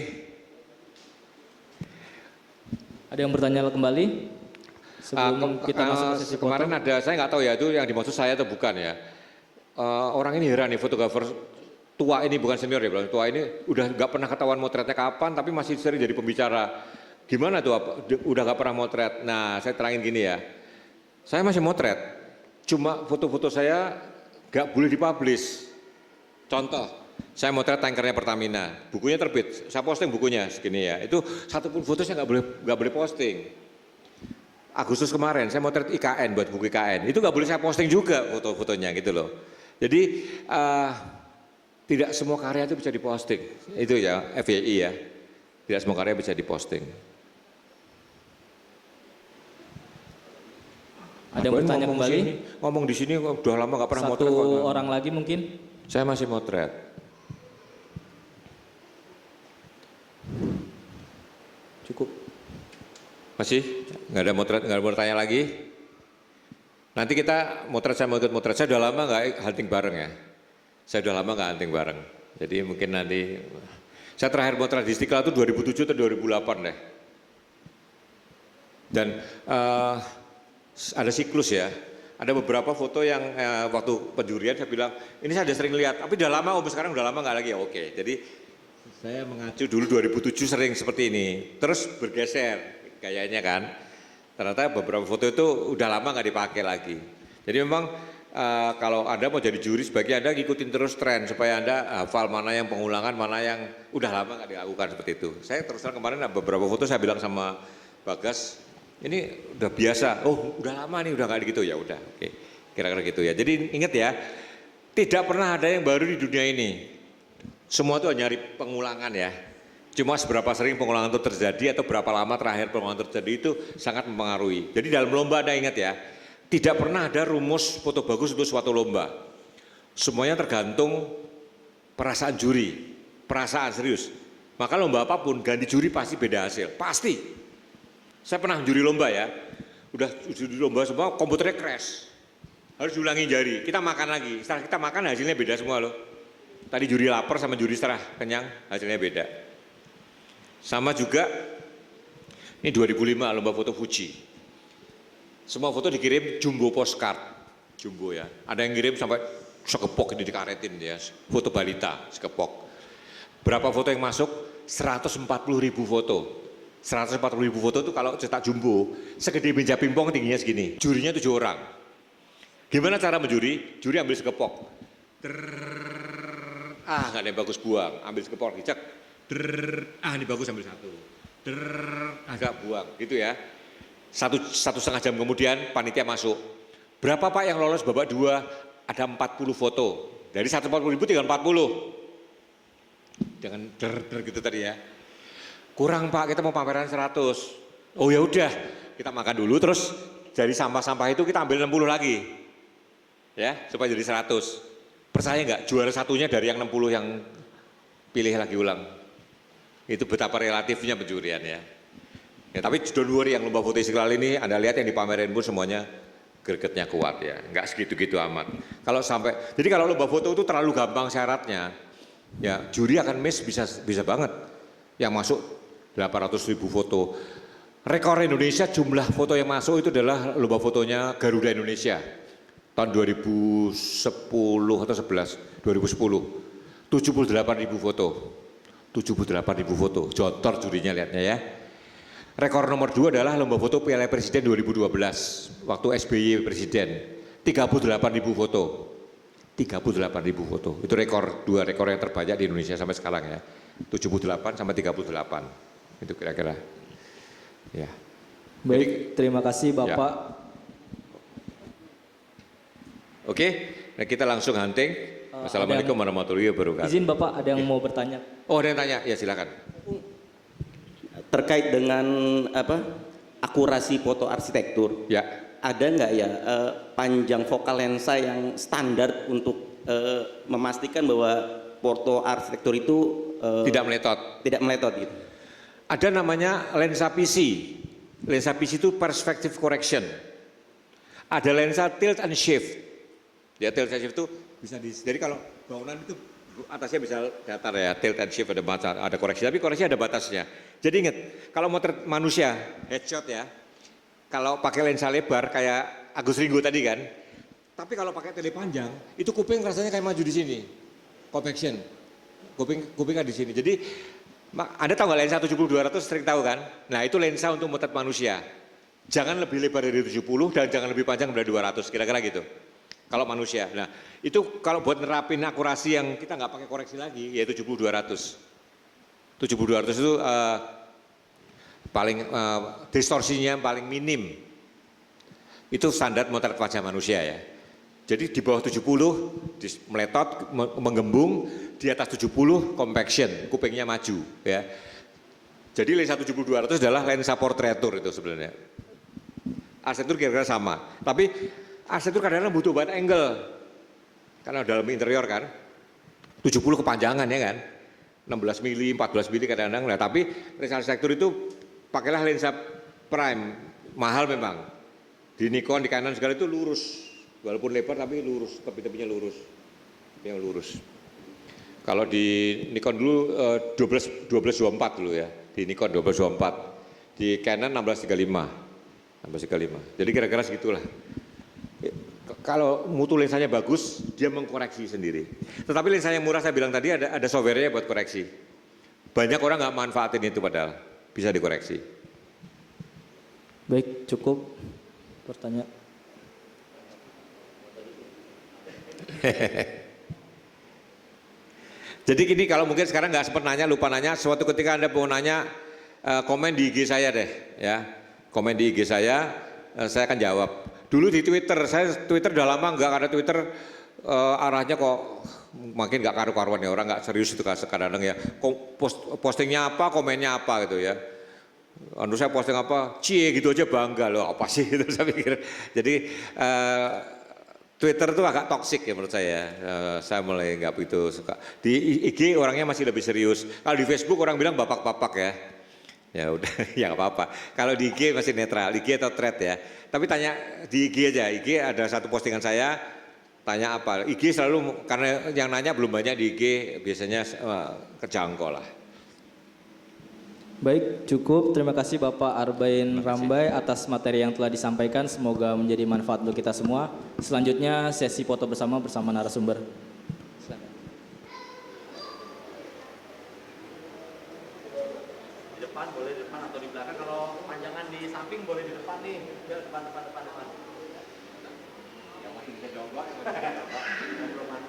Ada yang bertanya kembali? Sebelum kita masuk ke sesi foto. Kemarin ada, saya nggak tahu ya itu yang dimaksud saya atau bukan ya. Orang ini heran nih, fotografer tua ini, bukan senior ya, tua ini udah nggak pernah ketahuan motretnya kapan, tapi masih sering jadi pembicara. Gimana tuh, udah nggak pernah motret? Nah, saya terangin gini ya, saya masih motret, cuma foto-foto saya nggak boleh dipublish. Contoh, saya motret tankernya Pertamina, bukunya terbit, saya posting bukunya segini ya, itu satupun foto saya nggak boleh posting. Agustus kemarin saya motret IKN buat buku IKN, itu nggak boleh saya posting juga foto-fotonya gitu loh. Jadi tidak semua karya itu bisa diposting, itu ya FYI ya, tidak semua karya bisa diposting. Ada yang bertanya kembali? Ngomong di sini udah lama nggak pernah motret. Satu orang lagi mungkin? Saya masih motret. Cukup. Masih? Nggak ada motret, nggak ada mau tanya lagi? Nanti kita motret, saya mau ikut motret. Saya udah lama nggak hunting bareng ya. Saya udah lama nggak hunting bareng. Jadi mungkin nanti, saya terakhir motret di Istiqlal itu 2007 atau 2008 deh. Dan ada siklus ya. Ada beberapa foto yang waktu penjurian saya bilang, ini saya udah sering lihat, tapi udah lama, sekarang udah lama nggak lagi. Oke, jadi saya mengacu dulu 2007 sering seperti ini. Terus bergeser kayaknya kan. Ternyata beberapa foto itu udah lama nggak dipakai lagi. Jadi memang kalau Anda mau jadi juri, sebaiknya Anda ngikutin terus tren supaya Anda hafal mana yang pengulangan, mana yang udah lama nggak dilakukan seperti itu. Saya terus terang kemarin ada beberapa foto saya bilang sama Bagas, ini udah biasa. Oh, udah lama nih, udah nggak gitu ya udah. Oke, kira-kira gitu ya. Jadi ingat ya, tidak pernah ada yang baru di dunia ini. Semua itu nyari pengulangan ya. Cuma seberapa sering pengulangan itu terjadi atau berapa lama terakhir pengulangan terjadi itu sangat mempengaruhi. Jadi dalam lomba Anda ingat ya, tidak pernah ada rumus foto bagus untuk suatu lomba. Semuanya tergantung perasaan juri, perasaan serius. Maka lomba apapun ganti juri pasti beda hasil, pasti. Saya pernah juri lomba ya, udah juri lomba semua komputernya crash. Harus diulangi jari, kita makan lagi. Setelah kita makan hasilnya beda semua loh. Tadi juri lapar sama juri setelah kenyang hasilnya beda. Sama juga, ini 2005 lomba foto Fuji. Semua foto dikirim jumbo postcard, jumbo ya. Ada yang kirim sampai sekepok ini dikaretin ya, foto balita sekepok. Berapa foto yang masuk? 140.000 foto. 140.000 foto itu kalau cetak jumbo, segede meja pingpong tingginya segini. Jurinya 7 orang. Gimana cara menjuri? Juri ambil sekepok. Nggak ada yang bagus, buang. Ambil sekepok, dicek. Ini bagus, ambil satu. Agak buang, gitu ya. Satu setengah jam kemudian panitia masuk. Berapa Pak yang lolos babak 2? Ada 40 foto. Dari 140.000 tinggal 40. Jangan gitu tadi ya. Kurang Pak, kita mau pameran 100. Oh ya udah, kita makan dulu terus dari sampah-sampah itu kita ambil 60 lagi. Ya, supaya jadi 100. Percaya nggak? Juara satunya dari yang 60 yang pilih lagi ulang. Itu betapa relatifnya penjurian ya. Ya, tapi don't worry, yang lomba foto Istiqlal ini Anda lihat yang dipamerin pun semuanya gregetnya kuat ya, nggak segitu-gitu amat. Kalau sampai, jadi kalau lomba foto itu terlalu gampang syaratnya, ya juri akan miss bisa banget. Yang masuk 800.000 foto. Rekor Indonesia jumlah foto yang masuk itu adalah lomba fotonya Garuda Indonesia tahun 2010 atau 11, 2010, 78.000 foto. 78.000 foto, jontor jurinya lihatnya ya. Rekor nomor 2 adalah lomba foto Piala Presiden 2012, waktu SBY Presiden, 38.000 foto. 38.000 foto, itu dua rekor yang terbanyak di Indonesia sampai sekarang ya. 78 sama 38, itu kira-kira. Ya. Baik, terima kasih Bapak. Ya. Oke, nah kita langsung hunting. Assalamualaikum warahmatullahi wabarakatuh. Izin Bapak, ada yang mau bertanya? Oh, ada yang tanya? Ya silakan. Terkait dengan akurasi foto arsitektur, Ya. ada nggak ya panjang fokal lensa yang standar untuk memastikan bahwa foto arsitektur itu Tidak meletot. tidak meletot gitu? Ada namanya lensa PC. Lensa PC itu perspective correction. Ada lensa tilt and shift. Ya, tilt and shift itu bisa jadi kalau bangunan itu atasnya bisa datar ya, tilt and shift ada koreksi, tapi koreksi ada batasnya. Jadi ingat, kalau motor manusia headshot ya, kalau pakai lensa lebar kayak Agus Ringo tadi kan, tapi kalau pakai tele panjang, itu kuping rasanya kayak maju di sini, convection, kuping ada di sini. Jadi Anda tahu nggak lensa 70-200 sering tahu kan? Nah itu lensa untuk motret manusia. Jangan lebih lebar dari 70 dan jangan lebih panjang dari 200, kira-kira gitu. Kalau manusia. Nah itu kalau buat nerapin akurasi yang kita nggak pakai koreksi lagi, yaitu 70-200. 70-200 itu paling distorsinya paling minim. Itu standar motret wajah manusia ya. Jadi di bawah 70 meletot, menggembung, di atas 70 compaction, kupingnya maju ya. Jadi lensa 70-200 adalah lensa portraitur itu sebenarnya. Arsitektur kira-kira sama, tapi arsitektur kadang-kadang butuh banget angle. Karena dalam interior kan, 70 kepanjangan ya kan, 16 mili, 14 mili kadang-kadang. Nah, tapi lensa arsitektur itu pakailah lensa prime, mahal memang. Di Nikon, di Canon segala itu lurus. Walaupun lebar tapi lurus, tepi-tepinya lurus. Yang lurus. Kalau di Nikon dulu 1224 dulu ya. Di Nikon 1224. Di Canon 1635. Jadi kira-kira segitulah. Kalau mutu lensanya bagus, dia mengkoreksi sendiri. Tetapi lensa yang murah saya bilang tadi ada software-nya buat koreksi. Banyak orang nggak manfaatin itu padahal bisa dikoreksi. Baik, cukup pertanyaan. Jadi gini, kalau mungkin sekarang nggak sempat nanya, lupa nanya, suatu ketika Anda mau nanya, komen di IG saya deh, ya. Komen di IG saya akan jawab. Dulu di Twitter, saya Twitter udah lama nggak ada Twitter, arahnya kok makin nggak karu-karuan ya, orang nggak serius itu kadang-kadang ya. Postingnya apa, komennya apa gitu ya. Saya posting apa, cie gitu aja bangga loh, apa sih itu saya pikir. Jadi Twitter itu agak toksik ya menurut saya. Saya mulai nggak begitu suka. Di IG orangnya masih lebih serius. Kalau di Facebook orang bilang bapak-bapak ya. Ya udah, ya nggak apa-apa. Kalau di IG masih netral, IG atau thread ya. Tapi tanya di IG aja. IG ada satu postingan saya, tanya apa. IG selalu, karena yang nanya belum banyak di IG, biasanya kejangkau lah. Baik, cukup. Terima kasih Bapak Arbain Rambai atas materi yang telah disampaikan. Semoga menjadi manfaat untuk kita semua. Selanjutnya sesi foto bersama narasumber. Di depan boleh di depan atau di belakang, kalau panjangan di samping boleh di depan nih. Biar depan. Yang masih bisa jongkok, yang masih bisa jongkok.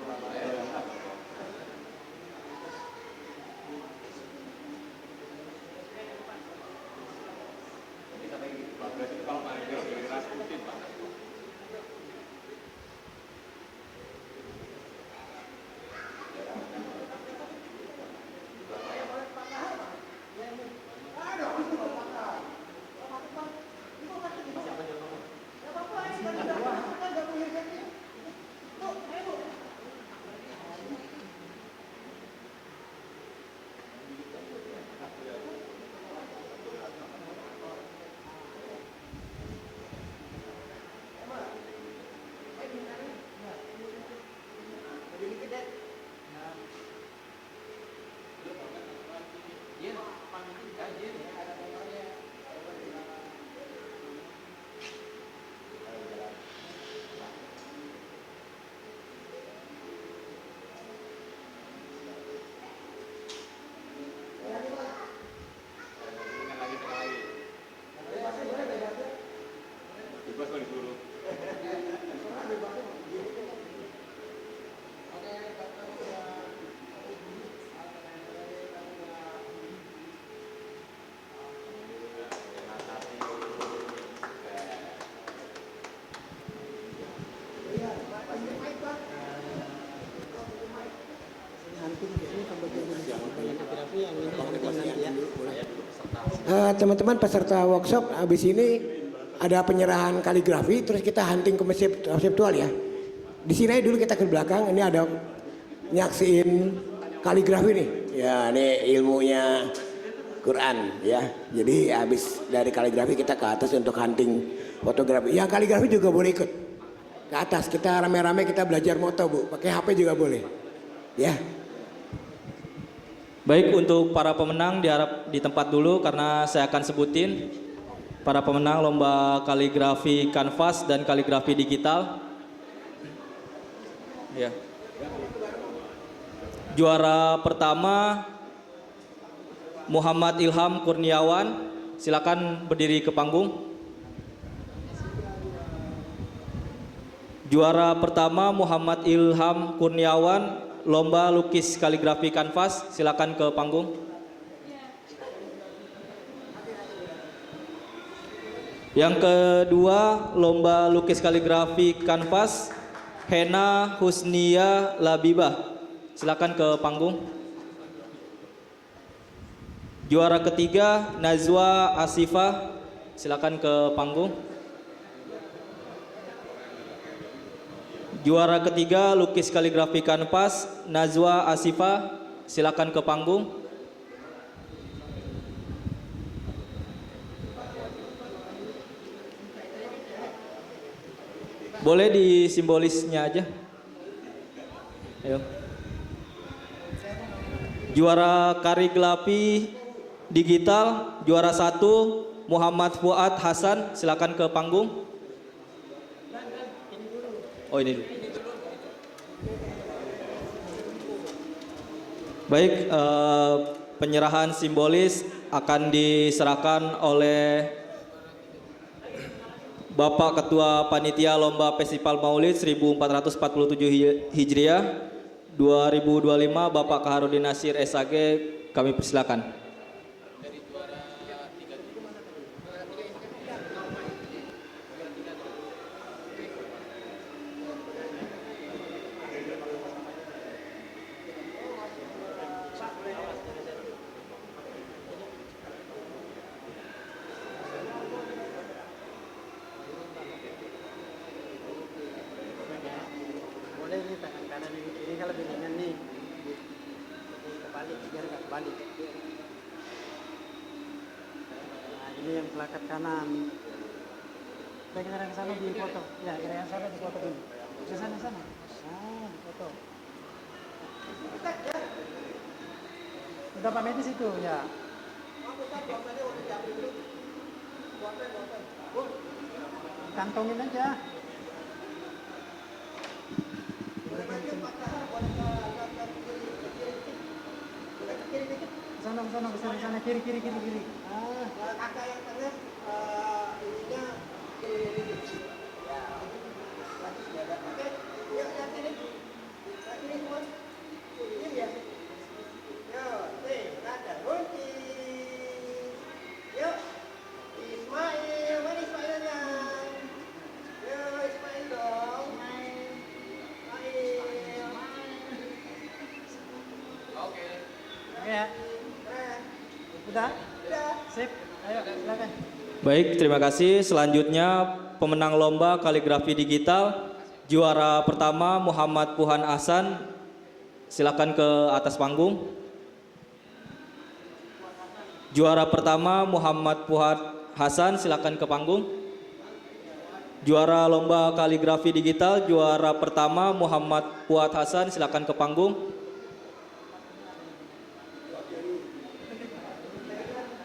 Teman-teman peserta workshop, habis ini ada penyerahan kaligrafi, terus kita hunting konseptual ya. Di sini aja dulu kita ke belakang, ini ada nyaksiin kaligrafi nih. Ya, ini ilmunya Quran ya. Jadi habis dari kaligrafi kita ke atas untuk hunting fotografi. Yang kaligrafi juga boleh ikut ke atas. Kita rame-rame kita belajar moto Bu. Pakai HP juga boleh. Ya. Baik, untuk para pemenang diharap di tempat dulu karena saya akan sebutin para pemenang lomba kaligrafi kanvas dan kaligrafi digital. Ya. Juara pertama Muhammad Ilham Kurniawan, silakan berdiri ke panggung. Juara pertama Muhammad Ilham Kurniawan, lomba lukis kaligrafi kanvas, silakan ke panggung. Yang kedua lomba lukis kaligrafi kanvas Hena Husnia Labibah, silakan ke panggung. Juara ketiga Najwa Asifah, silakan ke panggung. Juara ketiga lukis kaligrafi kanvas Najwa Asifah, silakan ke panggung. Boleh disimbolisnya aja. Ayo. Juara kaligrafi digital juara 1 Muhammad Fuad Hasan, silakan ke panggung. Oh ini dulu. Baik, penyerahan simbolis akan diserahkan oleh Bapak Ketua Panitia Lomba Festival Maulid 1447 Hijriah 2025, Bapak Kaharudin Nasir SAG, kami persilakan. Ini yang pelakat kanan. Kita ke sana di foto. Ya, kita sana di foto dulu. Ke sana. Di foto. Udah Pak Medi situ, ya. Kantongin aja. Sana, kiri. Kakak yang tengah ininya kiri. Ya. Oke. Yuk lihat ini. Ini semua. Ini ya. Yuk, ada kunci. Yuk. Ismail, mana Ismailnya? Yuk, Ismail dong. Ismail. Oke. Ya. Udah? Sip. Ayo, silakan. Baik, terima kasih. Selanjutnya pemenang lomba kaligrafi digital juara pertama Muhammad Puhan Hasan, silakan ke atas panggung. Juara pertama Muhammad Puhan Hasan, silakan ke panggung. Juara lomba kaligrafi digital juara pertama Muhammad Puhan Hasan, silakan ke panggung.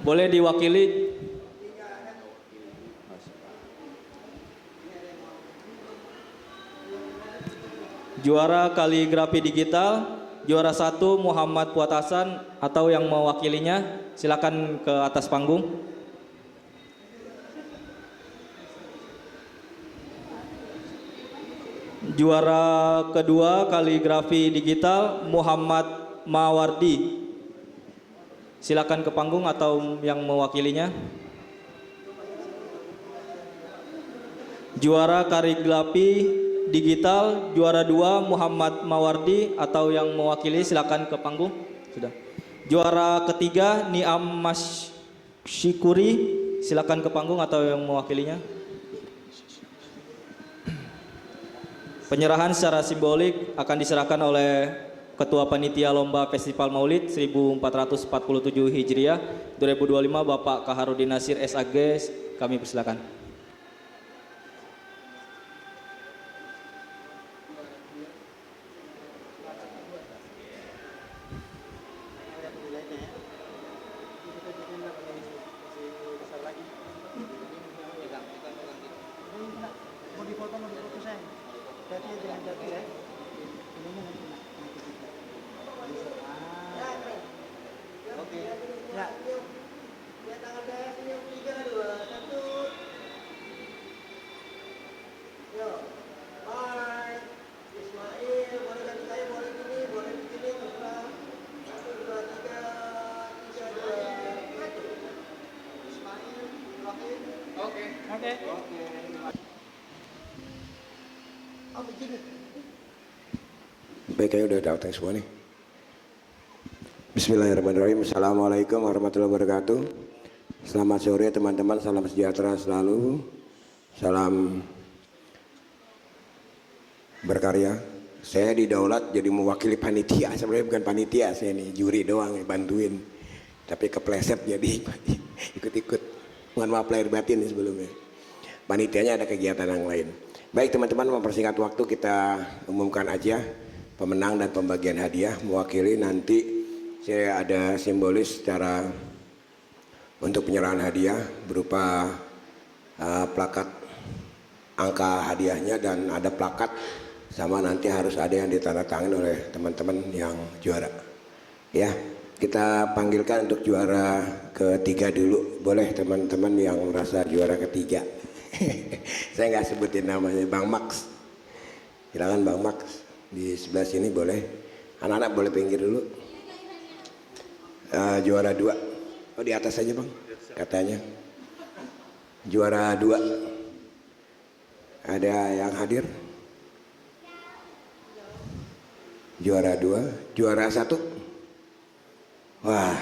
Boleh diwakili. Juara kaligrafi digital juara 1 Muhammad Fuad Hasan atau yang mewakilinya, silakan ke atas panggung. Juara kedua kaligrafi digital Muhammad Mawardi, silakan ke panggung atau yang mewakilinya. Juara kaligrafi digital juara 2 Muhammad Mawardi atau yang mewakili, silakan ke panggung. Sudah. Juara ketiga Niam Masyikuri, silakan ke panggung atau yang mewakilinya. Penyerahan secara simbolik akan diserahkan oleh Ketua Panitia Lomba Festival Maulid 1447 Hijriah 2025 Bapak Kaharudin Nasir SAG, kami persilakan. Mau dipoto saya. Berarti jangan jatuh ya. Ininya nanti kena. Oke. Ya. Oke. Baik, kayaknya udah datang semua nih. Bismillahirrahmanirrahim. Assalamualaikum warahmatullahi wabarakatuh. Selamat sore teman-teman, salam sejahtera selalu. Salam berkarya. Saya didaulat jadi mewakili panitia, sebenarnya bukan panitia, saya nih juri doang bantuin. Tapi kepleset jadi ikut-ikut. Mohon maaf lahir batin nih sebelumnya. Panitianya ada kegiatan yang lain. Baik teman-teman, mempersingkat waktu kita umumkan aja pemenang dan pembagian hadiah. Mewakili nanti saya ada simbolis secara untuk penyerahan hadiah berupa plakat angka hadiahnya dan ada plakat sama nanti harus ada yang ditandatangani oleh teman-teman yang juara. Ya, kita panggilkan untuk juara ketiga dulu. Boleh teman-teman yang merasa juara ketiga. Saya nggak sebutin namanya, Bang Max. Silakan Bang Max di sebelah sini boleh. Anak-anak boleh pinggir dulu. Juara 2. Oh di atas aja Bang, katanya. Juara 2. Ada yang hadir? Juara 2, juara 1. Wah,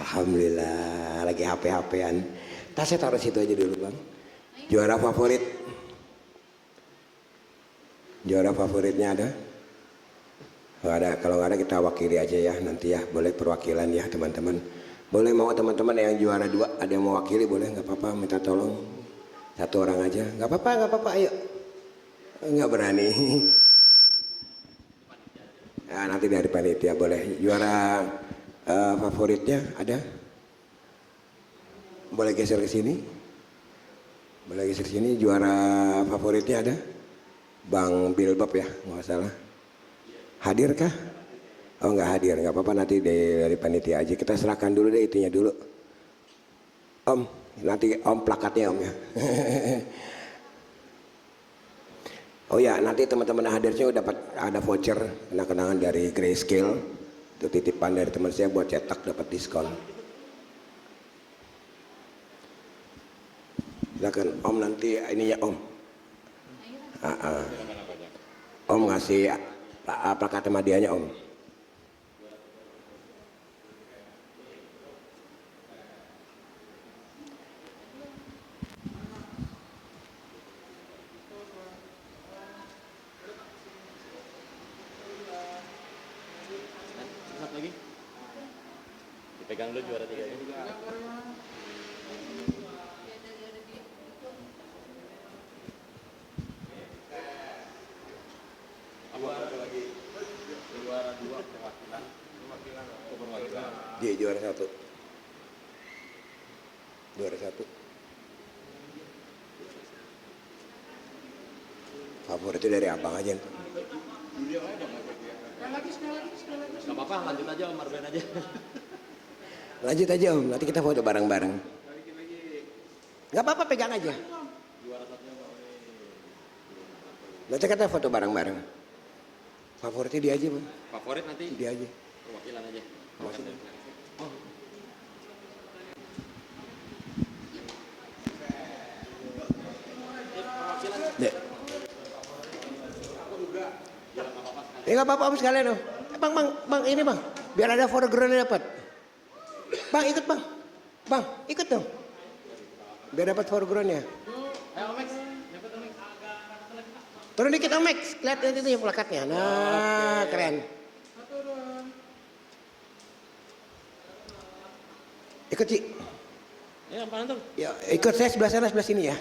alhamdulillah lagi HP-HPan. Tasnya taruh situ aja dulu Bang. Juara favorit. Juara favoritnya ada? Kalau ada, kalau nggak ada kita wakili aja ya nanti ya, boleh perwakilan ya teman-teman. Boleh mau teman-teman yang juara 2 ada yang mewakili boleh, nggak apa-apa, minta tolong satu orang aja, nggak apa-apa, ayo. Nggak berani. Nah, nanti dari panitia boleh. Juara favoritnya ada? Boleh geser ke sini. Boleh geser ke sini. Juara favoritnya ada? Bang Bilbab ya, nggak salah. Hadir kah? Oh nggak hadir, nggak apa-apa nanti dari panitia aja. Kita serahkan dulu deh itunya dulu. Om, nanti Om plakatnya Om ya. Oh ya, nanti teman-teman hadirnya dapat ada voucher kenang-kenangan dari Grayscale. Itu titipan dari teman saya buat cetak dapat diskon. Silakan Om nanti ininya Om. Om ngasih plakat hadiahnya Om. Lagi. Dipegang dulu juara 3 ya. Dia juara 1. Juara 1. Favorit itu dari abang aja. Gak apa-apa, lanjut aja Om Marben aja. Lanjut aja Om, nanti kita foto bareng-bareng. Gak apa-apa, pegang aja. Nanti kita foto bareng-bareng. Favoritnya dia aja Bang. Favorit nanti Dia aja. perwakilan aja. Dek. Gak apa-apa Om sekalian Om. Bang, ini Bang. Biar ada foregroundnya dapat. Bang, ikut Bang. Bang, ikut dong. Biar dapat foregroundnya. Turun dikit Om Max. Lihat itu yang plakatnya. Nah, keren. ikut Ci. Ya, ikut saya sebelah sana sebelah sini ya.